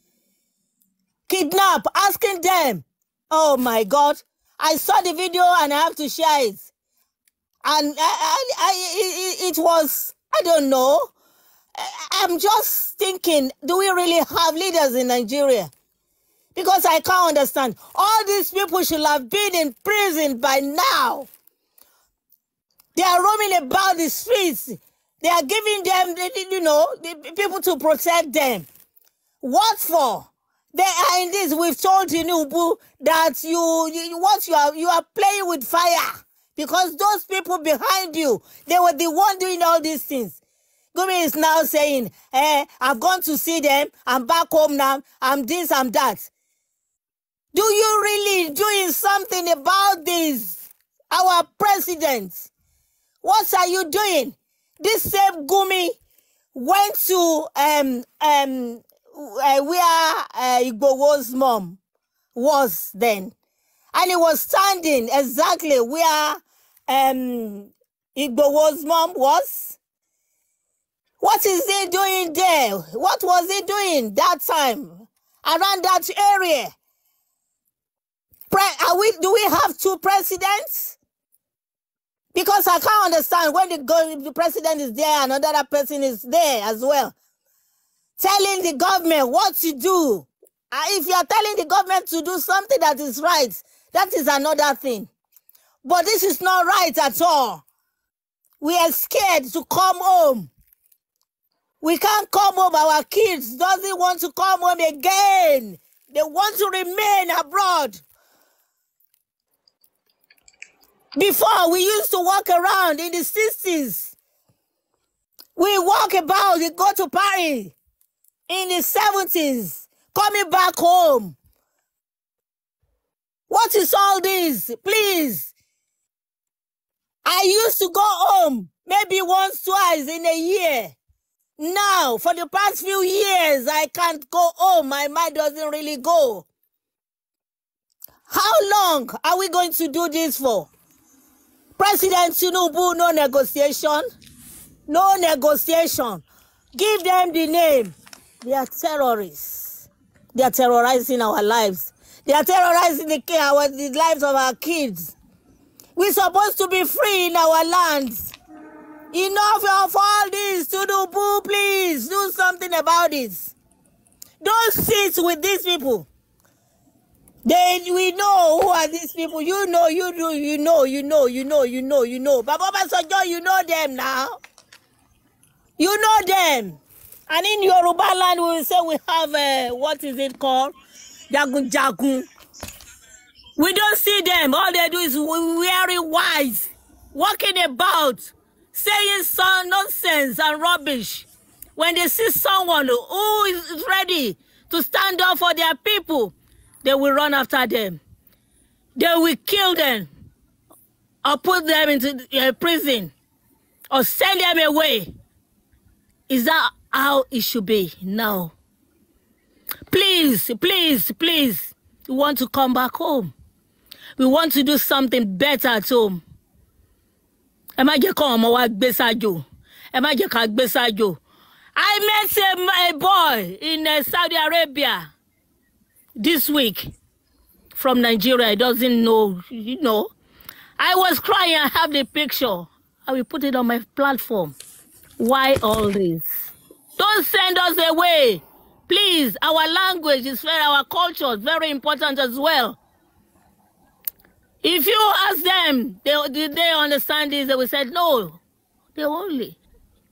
Speaker 8: Kidnap, asking them. Oh my God. I saw the video and I have to share it. And it was, I don't know. I'm just thinking, do we really have leaders in Nigeria? Because I can't understand. All these people should have been in prison by now. They are roaming about the streets. They are giving them, the people to protect them. What for? They are in this. We've told Tinubu that you are playing with fire because those people behind you, they were the one doing all these things. Gumi is now saying, I've gone to see them. I'm back home now. I'm this, I'm that. Do you really doing something about this? Our president. What are you doing? This same Gumi went to where Igbowo's mom was then. And he was standing exactly where Igbowo's mom was. What is he doing there? What was he doing that time? Around that area? Do we have two presidents? Because I can't understand when the president is there and another person is there as well. Telling the government what to do. If you are telling the government to do something that is right, that is another thing. But this is not right at all. We are scared to come home. We can't come home. Our kids doesn't want to come home again. They want to remain abroad. Before, we used to walk around in the 60s. We walk about, we go to Paris in the 70s, coming back home. What is all this? Please. I used to go home maybe once, twice in a year. Now, for the past few years, I can't go home. My mind doesn't really go. How long are we going to do this for? President Tinubu, no negotiation. No negotiation. Give them the name. They are terrorists. They are terrorizing our lives. They are terrorizing the lives of our kids. We're supposed to be free in our lands. Enough of all this. Tinubu, please do something about this. Don't sit with these people. We know who are these people. You know. Baba Obasanjo, you know them now. You know them. And in Yoruba land, we will say we have, what is it called? Jagun. We don't see them. All they do is wearing white, walking about, saying some nonsense and rubbish. When they see someone who is ready to stand up for their people, they will run after them. They will kill them or put them into prison or send them away. Is that how it should be? No. Please, please, please. We want to come back home. We want to do something better at home. I met a boy in Saudi Arabia this week from Nigeria. He doesn't know, I was crying. I have the picture. I will put it on my platform. Why all this? Don't send us away. Please, our language is very, our culture is very important as well. If you ask them, did they understand this? They will say, no. They only.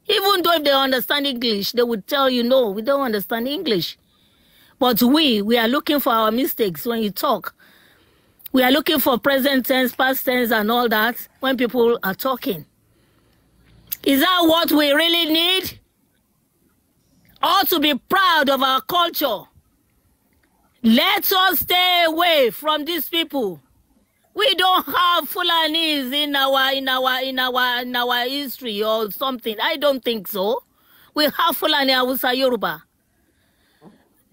Speaker 8: Even though if they understand English, they would tell you, no, we don't understand English. But we are looking for our mistakes when you talk. We are looking for present tense, past tense, and all that when people are talking. Is that what we really need? Or to be proud of our culture? Let us stay away from these people. We don't have Fulanis in our history or something. I don't think so. We have Fulani Hausa Yoruba.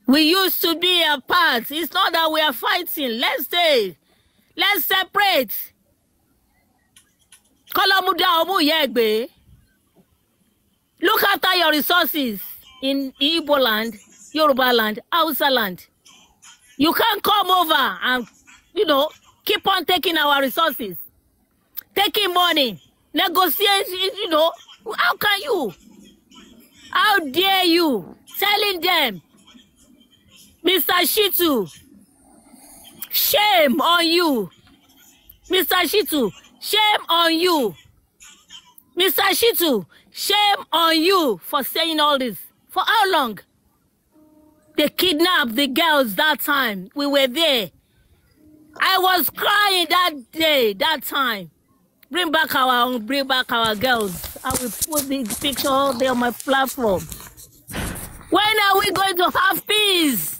Speaker 8: We used to be apart. It's not that we are fighting. Let's stay. Let's separate. Look after your resources in Igbo land, Yoruba land, Hausa land. You can't come over and, keep on taking our resources, taking money, negotiate, how can you? How dare you? Telling them, Mr. Shitu, shame on you. Mr. Shitu, shame on you. Mr. Shitu, shame on you for saying all this. For how long? They kidnapped the girls that time. We were there. I was crying that day, that time. Bring back our girls. I will put the picture there on my platform. When are we going to have peace?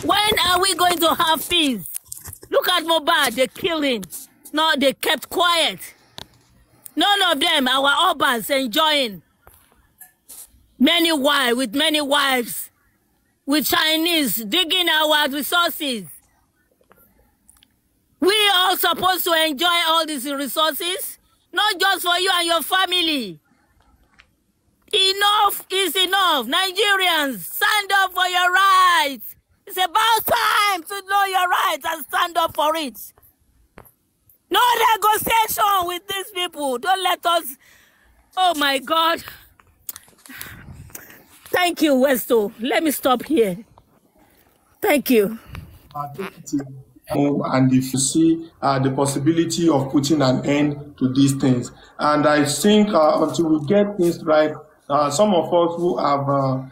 Speaker 8: When are we going to have peace? Look at Mohbad, they're killing. No, they kept quiet. None of them, our Obas, enjoying many wives, with Chinese digging our resources. We are supposed to enjoy all these resources, not just for you and your family. Enough is enough. Nigerians, stand up for your rights. It's about time to know your rights and stand up for it. No negotiation with these people. Don't let us... Oh, my God. Thank you, Westo. Let me stop here. Thank you.
Speaker 1: And if you see the possibility of putting an end to these things. And I think until we get things right, some of us who have,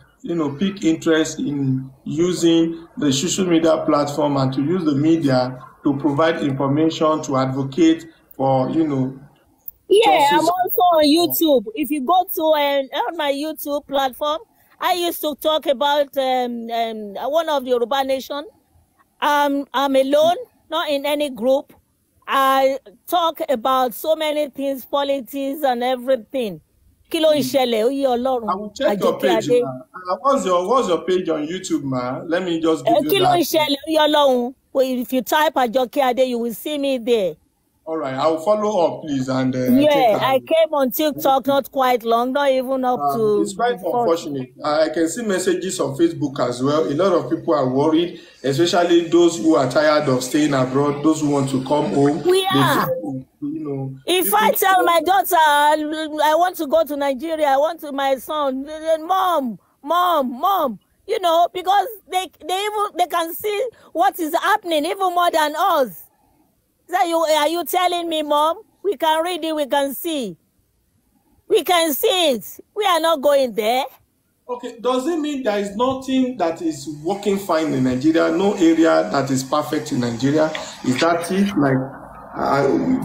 Speaker 1: picked interest in using the social media platform and to use the media to provide information, to advocate for,
Speaker 8: Yeah,
Speaker 1: justice.
Speaker 8: I'm also on YouTube. If you go to on my YouTube platform, I used to talk about one of the Yoruba nation. I'm alone, not in any group. I talk about so many things, politics and everything. Kilo Ishele, Oye Olorun,
Speaker 1: I will check your page,
Speaker 8: Ajeke Ade.
Speaker 1: ma. What's your page on YouTube, ma? Let me just give you
Speaker 8: Kilo
Speaker 1: that.
Speaker 8: Ishele, Oye Olorun. Well, if you type Ajoke Ade, you will see me there.
Speaker 1: All right, I will follow up, please, and
Speaker 8: Yeah, I came on TikTok not quite long, not even up to...
Speaker 1: It's quite unfortunate. I can see messages on Facebook as well. A lot of people are worried, especially those who are tired of staying abroad, those who want to come home.
Speaker 8: We are. If I tell my daughter I want to go to Nigeria, I want to my son, mom, because they can see what is happening even more than us. So are you telling me, Mom? We can read it, we can see. We can see it. We are not going there.
Speaker 1: Okay, does it mean there is nothing that is working fine in Nigeria? No area that is perfect in Nigeria? Is that it? Like,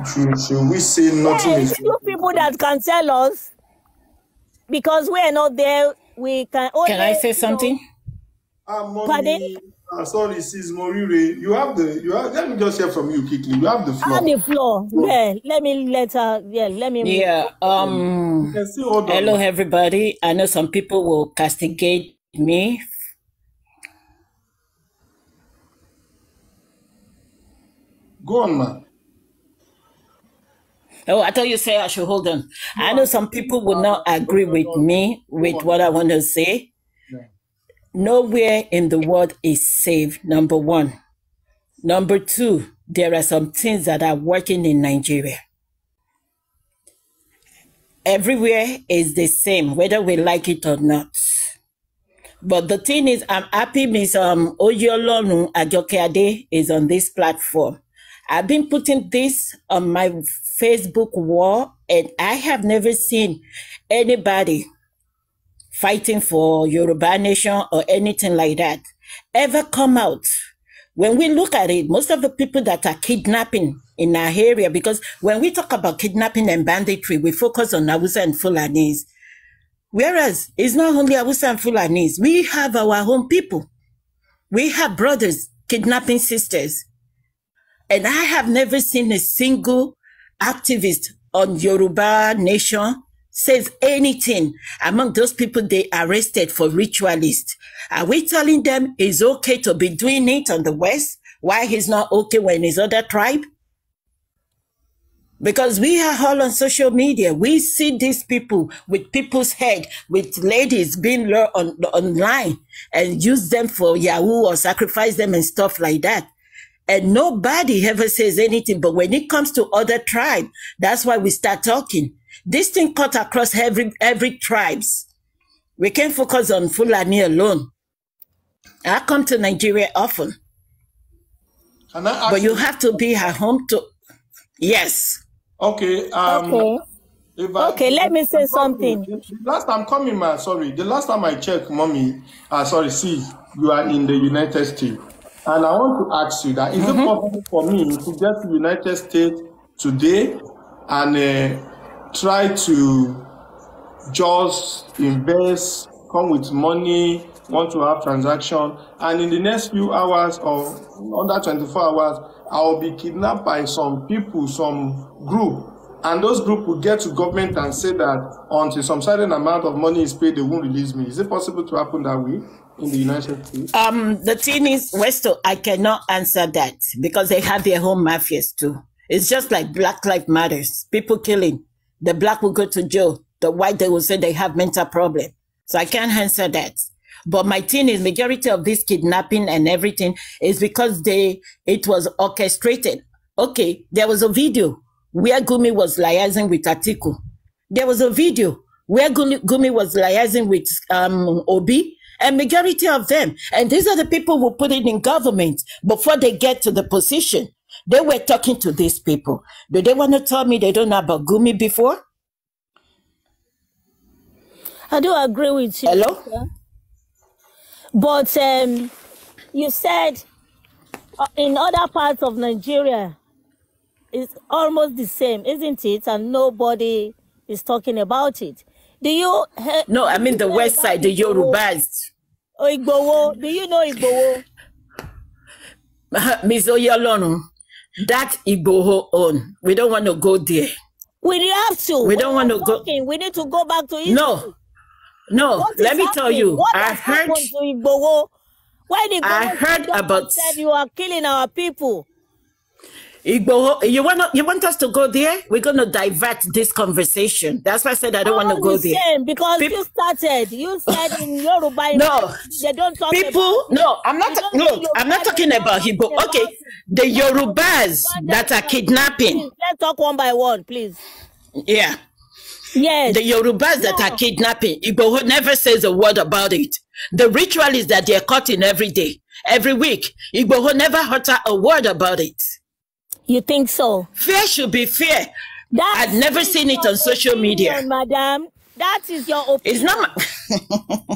Speaker 1: should we say nothing is...
Speaker 8: Few people that can tell us, because we are not there, we can...
Speaker 9: Can I say something?
Speaker 8: Pardon?
Speaker 1: Sorry, Sis Morire. Let me just hear from you quickly. You have the floor.
Speaker 8: I have the floor. Yeah, let me...
Speaker 9: Yeah,
Speaker 1: You can still hold on.
Speaker 9: hello everybody. I know some people will castigate me.
Speaker 1: Go on, ma.
Speaker 9: Oh, I thought you said I should hold on. I know some people will not agree with me with what I want to say. Nowhere in the world is safe, number one. Number two, there are some things that are working in Nigeria. Everywhere is the same, whether we like it or not. But the thing is, I'm happy Miss Oyolonu Ajokeade is on this platform. I've been putting this on my Facebook wall, and I have never seen anybody fighting for Yoruba Nation or anything like that ever come out. When we look at it, most of the people that are kidnapping in our area, because when we talk about kidnapping and banditry, we focus on Hausa and Fulanis. Whereas it's not only Hausa and Fulanis, we have our own people. We have brothers kidnapping sisters. And I have never seen a single activist on Yoruba Nation says anything among those people they arrested for ritualists. Are we telling them it's okay to be doing it on the West? Why he's not okay when his other tribe? Because we are all on social media. We see these people with people's head, with ladies being lured online and use them for Yahoo or sacrifice them and stuff like that. And nobody ever says anything. But when it comes to other tribe, that's why we start talking. This thing cut across every tribes. We can't focus on Fulani alone. I come to Nigeria often. But you have to be at home to... Yes.
Speaker 1: Okay.
Speaker 8: Okay, let me say something.
Speaker 1: The last time coming, ma, sorry. The last time I checked, mommy, see, you are in the United States. And I want to ask you that, is it possible for me to get to the United States today and try to just invest, come with money, want to have transaction, and in the next few hours or under 24 hours, I will be kidnapped by some people, some group, and those group will get to government and say that until some certain amount of money is paid, they won't release me. Is it possible to happen that way in the United States?
Speaker 9: The thing is, Westo, I cannot answer that because they have their own mafias too. It's just like Black Lives Matters. People killing. The black will go to jail. The white, they will say they have mental problem. So I can't answer that. But my thing is, majority of this kidnapping and everything is because it was orchestrated. Okay, there was a video where Gumi was liaising with Atiku. There was a video where Gumi was liaising with Obi, and majority of them. And these are the people who put it in government before they get to the position. They were talking to these people. Do they want to tell me they don't know about Gumi before?
Speaker 8: I do agree with you.
Speaker 9: Hello?
Speaker 8: But you said in other parts of Nigeria, it's almost the same, isn't it? And nobody is talking about it. Do you...
Speaker 9: No, I mean the west side, the Yorubas.
Speaker 8: Igboho. Do you know Igboho?
Speaker 9: Ms. Oyolonu, that Igboho own. We don't want to go there.
Speaker 8: We have to.
Speaker 9: We don't want to go.
Speaker 8: We need to go back to Egypt.
Speaker 9: No, let me tell you.
Speaker 8: What I heard to Igboho? When Igboho
Speaker 9: I heard about
Speaker 8: said you are killing our people.
Speaker 9: Igboho, you want us to go there? We're going to divert this conversation. That's why I said I don't want to go there.
Speaker 8: Because you said in Yoruba.
Speaker 9: No,
Speaker 8: they don't talk
Speaker 9: people.
Speaker 8: About,
Speaker 9: no, I'm not. Look, I'm not talking about Igbo. Okay, the Yorubas that are kidnapping.
Speaker 8: Let's talk one by one, please.
Speaker 9: Yeah.
Speaker 8: Yes.
Speaker 9: The Yorubas that are kidnapping, Igbo never says a word about it. The ritual is that they're cutting every day, every week. Igbo never utter a word about it. You think so? Fair should be fair. I've never seen it on social media.
Speaker 8: Madam, that is your opinion.
Speaker 9: It's not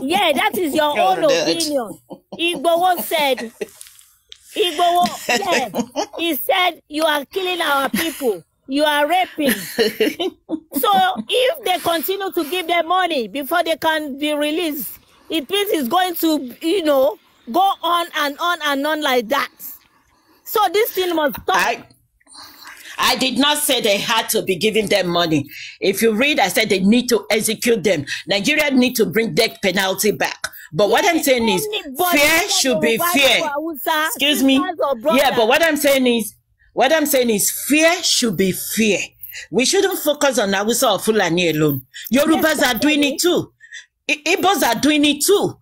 Speaker 8: yeah, that is your own opinion. Igbo said, he said, you are killing our people. You are raping. So if they continue to give them money before they can be released, it means it's going to, go on and on and on like that. So this thing must stop.
Speaker 9: I did not say they had to be giving them money. If you read, I said they need to execute them. Nigeria need to bring death penalty back. But what I'm saying is, fair should be fair. Excuse me. Yeah, but what I'm saying is, fair should be fair. We shouldn't focus on Hausa or Fulani alone. Yorubas are doing it too. Igbos are doing it too.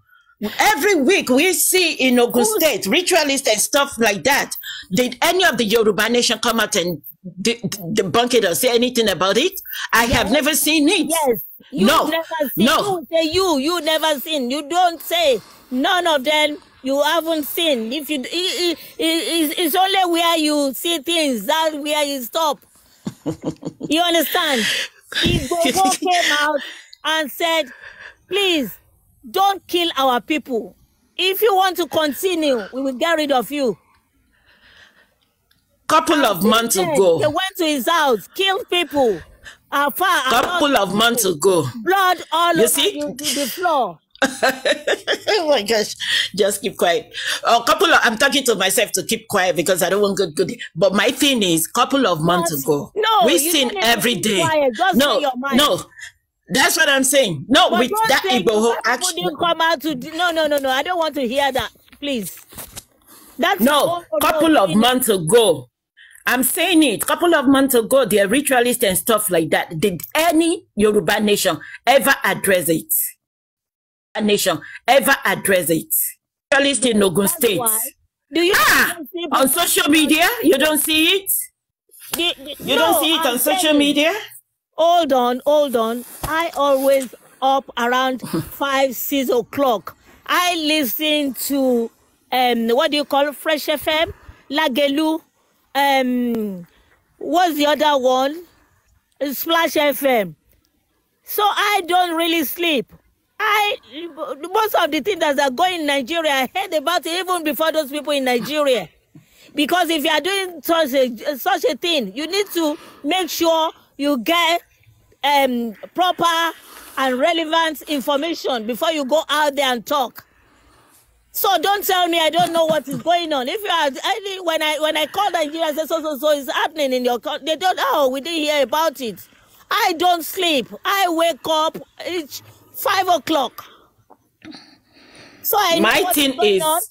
Speaker 9: Every week we see in Ogun State, ritualists and stuff like that. Did any of the Yoruba nation come out and debunk it or say anything about it? I have never seen it.
Speaker 8: Yes. You
Speaker 9: No,
Speaker 8: never seen.
Speaker 9: no.
Speaker 8: You say you never seen. You don't say none of them you haven't seen. If you, it's only where you see things that where you stop. You understand? Igboho came out and said, please don't kill our people. If you want to continue, we will get rid of you.
Speaker 9: Couple of months ago.
Speaker 8: They went to his house, killed people.
Speaker 9: Couple of months ago.
Speaker 8: Blood all
Speaker 9: You
Speaker 8: over
Speaker 9: see?
Speaker 8: the floor.
Speaker 9: Oh my gosh, just keep quiet. I'm talking to myself to keep quiet because I don't want good. But my thing is, couple of months ago,
Speaker 8: No,
Speaker 9: we
Speaker 8: you
Speaker 9: seen
Speaker 8: don't need to
Speaker 9: every
Speaker 8: keep
Speaker 9: day.
Speaker 8: quiet. Just say your mind.
Speaker 9: No, that's what I'm saying. No,
Speaker 8: But
Speaker 9: with
Speaker 8: don't
Speaker 9: that
Speaker 8: say
Speaker 9: Igboho
Speaker 8: people
Speaker 9: action.
Speaker 8: didn't come out to no. I don't want to hear that, please. That's
Speaker 9: No, couple of months ago. I'm saying it. Couple of months ago, the ritualists and stuff like that. Did any Yoruba nation ever address it? A nation ever address it? Ritualists in Ogun State.
Speaker 8: Do you
Speaker 9: on social media? You don't see it? You don't see it on social media?
Speaker 8: Hold on. I always up around 5, 6 o'clock. I listen to what do you call it? Fresh FM, Lagelu. What's the other one? Splash FM. So I don't really sleep. Most of the things that are going in Nigeria, I heard about it even before those people in Nigeria. Because if you are doing such a thing, you need to make sure you get proper and relevant information before you go out there and talk. So don't tell me I don't know what is going on. If you are, when I call Nigeria and say so is happening in your country, they don't. Oh, we didn't hear about it. I don't sleep. I wake up each 5 o'clock. So I know
Speaker 9: my
Speaker 8: what's
Speaker 9: thing
Speaker 8: going
Speaker 9: is.
Speaker 8: on.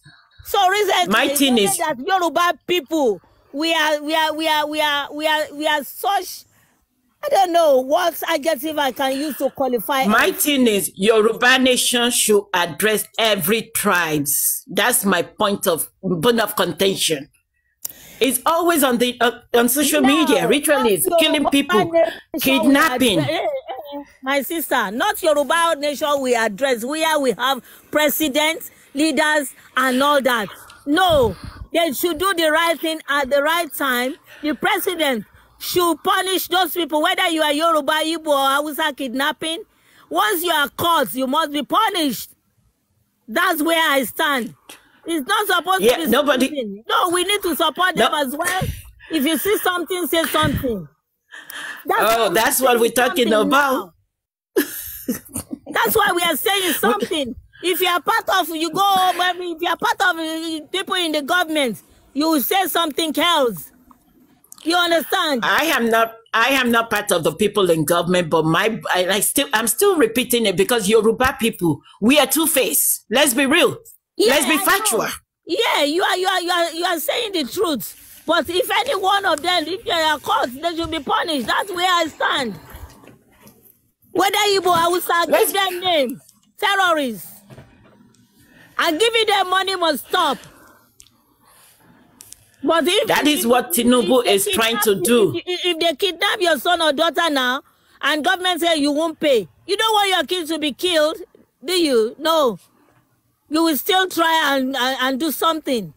Speaker 8: So recently,
Speaker 9: My thing is
Speaker 8: that Yoruba people, we are such. I don't know what adjective I can use to qualify.
Speaker 9: My thing is, Yoruba nation should address every tribes. That's my point of contention. It's always on the on social media, ritualists, killing people, kidnapping.
Speaker 8: My sister, not Yoruba nation we address. Where we have presidents, leaders, and all that. No, they should do the right thing at the right time. The president should punish those people, whether you are Yoruba, Igbo, or Hausa kidnapping. Once you are caught, you must be punished. That's where I stand. It's not supposed to be
Speaker 9: nobody.
Speaker 8: something. No, we need to support them as well. If you see something, say something.
Speaker 9: That's what we're talking about.
Speaker 8: That's why we are saying something. If you are part of, you go home, if you are part of people in the government, you will say something else. You understand?
Speaker 9: I am not part of the people in government, but I'm still repeating it because Yoruba people, we are two-faced. Let's be real.
Speaker 8: Yeah,
Speaker 9: let's be factual.
Speaker 8: Yeah, you are saying the truth. But if any one of them, if they are caught, they should be punished. That's where I stand. Whether Igbo, Hausa, give them names, terrorists, and giving them money must stop. But
Speaker 9: that is what Tinubu is trying to do.
Speaker 8: If they kidnap your son or daughter now, and government say you won't pay, you don't want your kids to be killed, do you? No. You will still try and do something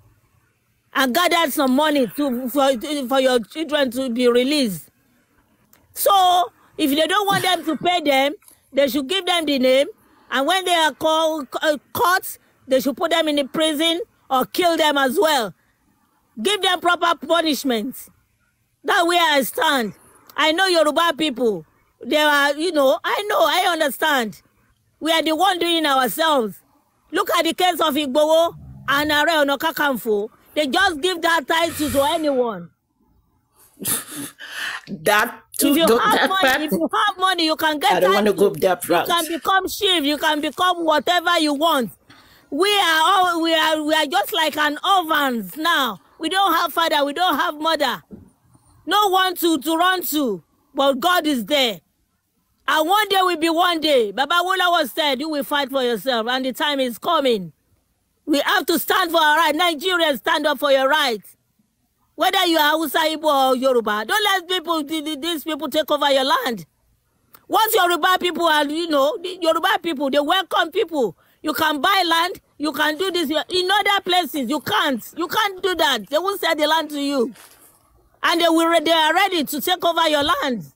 Speaker 8: and gather some money for your children to be released. So if they don't want them to pay them, they should give them the name, and when they are caught, they should put them in the prison or kill them as well. Give them proper punishment. That's where I stand. I know Yoruba people. They are, I understand. We are the one doing ourselves. Look at the case of Igboho and Are Ona Kakanfo. They just give that title to anyone. If you have money, you can get
Speaker 9: I don't want to go that route.
Speaker 8: You can become chief. You can become whatever you want. We are just like an orphans now. We don't have father. We don't have mother. No one to run to. But God is there. And one day will be one day. Baba Wola was said, you will fight for yourself. And the time is coming. We have to stand for our right. Nigerians, stand up for your rights. Whether you are Hausa, Igbo, or Yoruba, don't let these people take over your land. Once Yoruba people are, the Yoruba people, they welcome people. You can buy land, you can do this. In other places, you can't. You can't do that. They will sell the land to you. And they are ready to take over your land.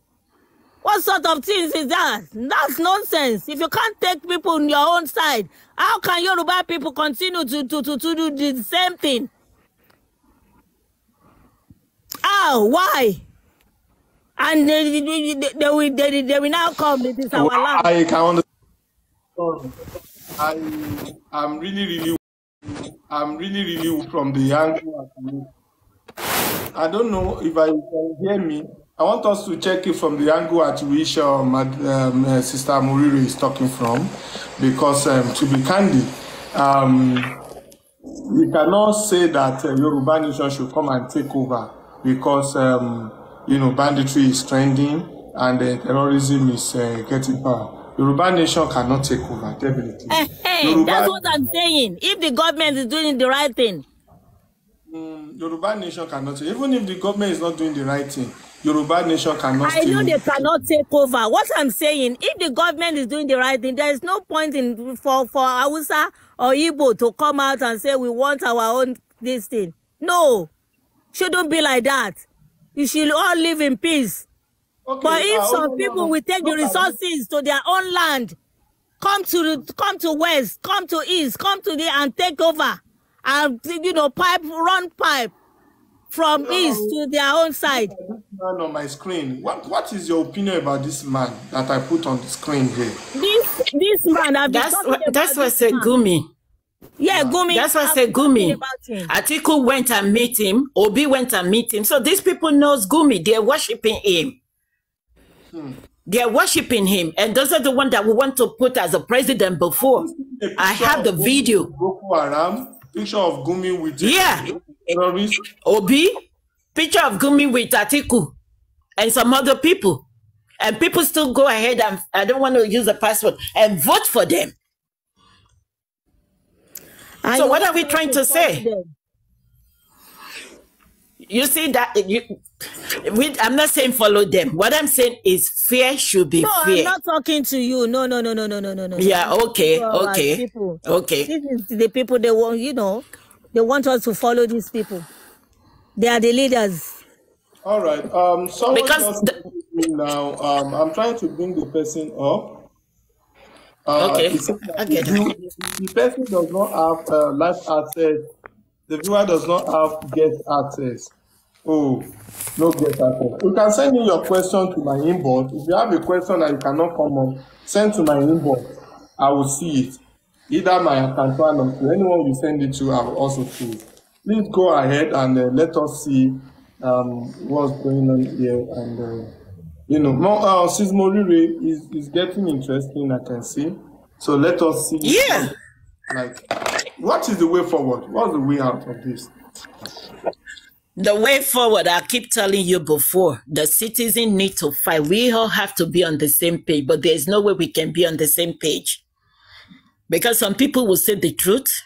Speaker 8: What sort of things is that? That's nonsense. If you can't take people on your own side, how can Yoruba people continue to do the same thing? How? Why? And they will now come. It is our land.
Speaker 1: I can understand. I'm really from the angle. I don't know if I can hear me. I want us to check it from the angle at which Sister Morire is talking from, because to be candid, we cannot say that Yoruba Nation should come and take over because banditry is trending and terrorism is getting power. Yoruba Nation cannot take over, definitely.
Speaker 8: That's what I'm saying. If the government is doing the right thing,
Speaker 1: Yoruba Nation cannot. Even if the government is not doing the right thing, Yoruba Nation cannot.
Speaker 8: I know they cannot take over. What I'm saying, if the government is doing the right thing, there is no point in for Hausa or Igbo to come out and say we want our own this thing. No, shouldn't be like that. You should all live in peace. Okay, but if some people will take the resources to their own land, come to west, come to east, come to there and take over, and run pipe from east to their own side.
Speaker 1: This man on my screen. What is your opinion about this man that I put on the screen here?
Speaker 8: This man.
Speaker 9: That's what said Gumi.
Speaker 8: Yeah, Gumi.
Speaker 9: That's what I said Gumi. Atiku went and meet him. Obi went and meet him. So these people knows Gumi. They're worshiping him. They're worshiping him. And those are the ones that we want to put as a president before. I have the video.
Speaker 1: Boko Haram, picture of Gumi with
Speaker 9: Obi, picture of Gumi with Atiku and some other people. And people still go ahead and, I don't want to use the password, and vote for them. So what are we trying to say? You see that I'm not saying follow them. What I'm saying is fear should be fair.
Speaker 8: I'm not talking to you. No.
Speaker 9: Yeah, okay.
Speaker 8: Okay. This is the people they want, they want us to follow these people. They are the leaders.
Speaker 1: All right. Because now I'm trying to bring the person up.
Speaker 9: Okay.
Speaker 1: I get it. The person does not have live access. The viewer does not have guest access. Oh, no guest access. You can send me your question to my inbox. If you have a question and you cannot come up, send to my inbox. I will see it. Either my account or to anyone you send it to, I will also see it. Please go ahead and let us see what's going on here. And Sis Morire is getting interesting, I can see. So let us see.
Speaker 9: Yeah.
Speaker 1: What is the way forward? What's the way out of this?
Speaker 9: The way forward, I keep telling you before, the citizens need to fight. We all have to be on the same page, but there's no way we can be on the same page. Because some people will say the truth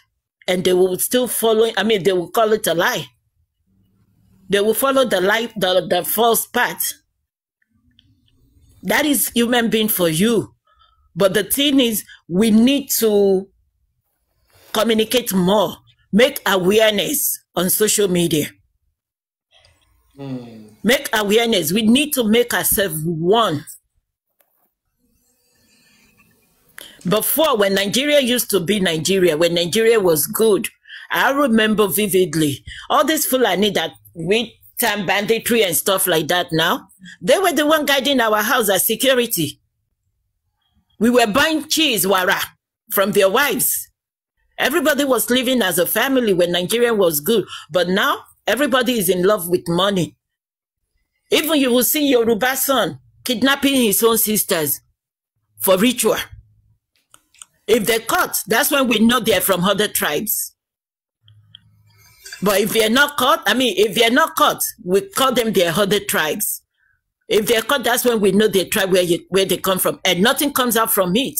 Speaker 9: and they will still follow, they will call it a lie. They will follow the lie, the false path. That is human being for you. But the thing is, we need to communicate more, make awareness on social media. Make awareness. We need to make ourselves one. Before, when Nigeria used to be Nigeria, when Nigeria was good, I remember vividly, all these Fulani that we term banditry and stuff like that now, they were the one guiding our house as security. We were buying cheese, wara, from their wives. Everybody was living as a family when Nigeria was good. But now, everybody is in love with money. Even you will see Yoruba son kidnapping his own sisters for ritual. If they're caught, that's when we know they're from other tribes. But if they're not caught, we call them their other tribes. If they're caught, that's when we know their tribe, where they come from. And nothing comes out from it.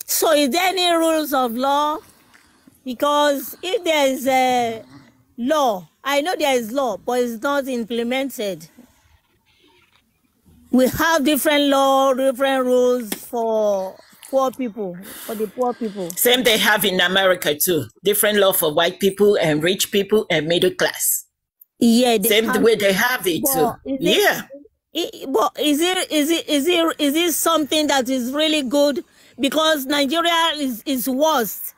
Speaker 8: So is there any rules of law? Because if there is a law I know there is law, but it's not implemented. We have different law, different rules for poor people, for the poor people.
Speaker 9: Same they have in America too. Different law for white people and rich people and middle class.
Speaker 8: Yeah,
Speaker 9: Same the way they have it too. Yeah.
Speaker 8: But is it something that is really good? Because Nigeria is worse.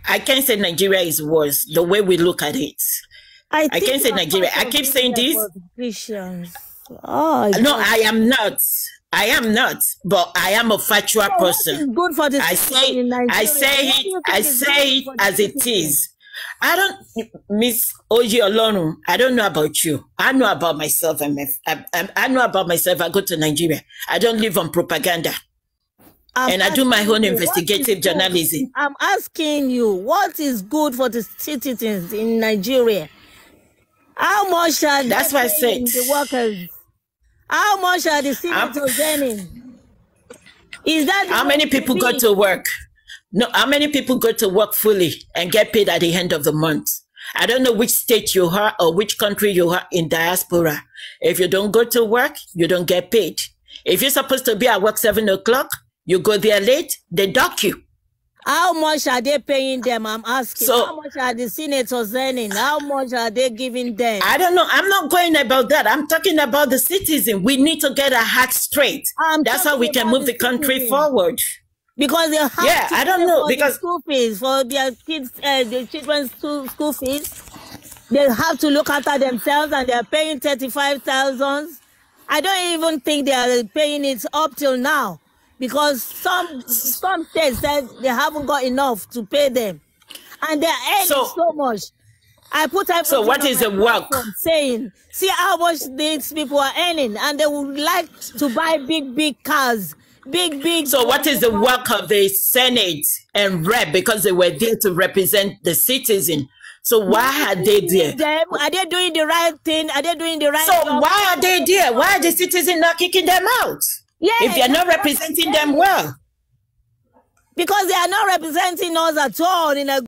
Speaker 9: I can't say Nigeria is worse the way we look at it. I can't say Nigeria. I keep saying this.
Speaker 8: Christians. Oh,
Speaker 9: no, I am not. I am not, but I am a factual person.
Speaker 8: Good for the
Speaker 9: I say it as it is. I don't, Miss Oji Olonu, I don't know about you. I know about myself. I know about myself. I go to Nigeria. I don't live on propaganda. And I do my own investigative journalism.
Speaker 8: I'm asking you, what is good for the citizens in Nigeria? How much are
Speaker 9: That's why I said
Speaker 8: the workers? How much are the senators earning? Is that
Speaker 9: how many people go to work? No, how many people go to work fully and get paid at the end of the month? I don't know which state you are or which country you are in diaspora. If you don't go to work, you don't get paid. If you're supposed to be at work 7 o'clock, you go there late, they dock you.
Speaker 8: How much are they paying them? I'm asking.
Speaker 9: So,
Speaker 8: how much are the senators earning? How much are they giving them?
Speaker 9: I don't know. I'm not going about that. I'm talking about the citizen. We need to get our hearts straight. That's how we can move the country forward.
Speaker 8: Because they have to
Speaker 9: I don't know, because
Speaker 8: school fees for their kids, the children's school fees. They have to look after themselves, and they're paying 35,000. I don't even think they are paying it up till now. Because some states said they haven't got enough to pay them, and they're earning so much. I put everything.
Speaker 9: So what is the work?
Speaker 8: Saying, see how much these people are earning, and they would like to buy big cars, big.
Speaker 9: So what is the work of the Senate and Rep? Because they were there to represent the citizen. So why are they there?
Speaker 8: Are they doing the right thing? Are they doing the right?
Speaker 9: So why are they there? Why are the citizens not kicking them out?
Speaker 8: Yeah,
Speaker 9: if they're not representing them well.
Speaker 8: Because they are not representing us at all in a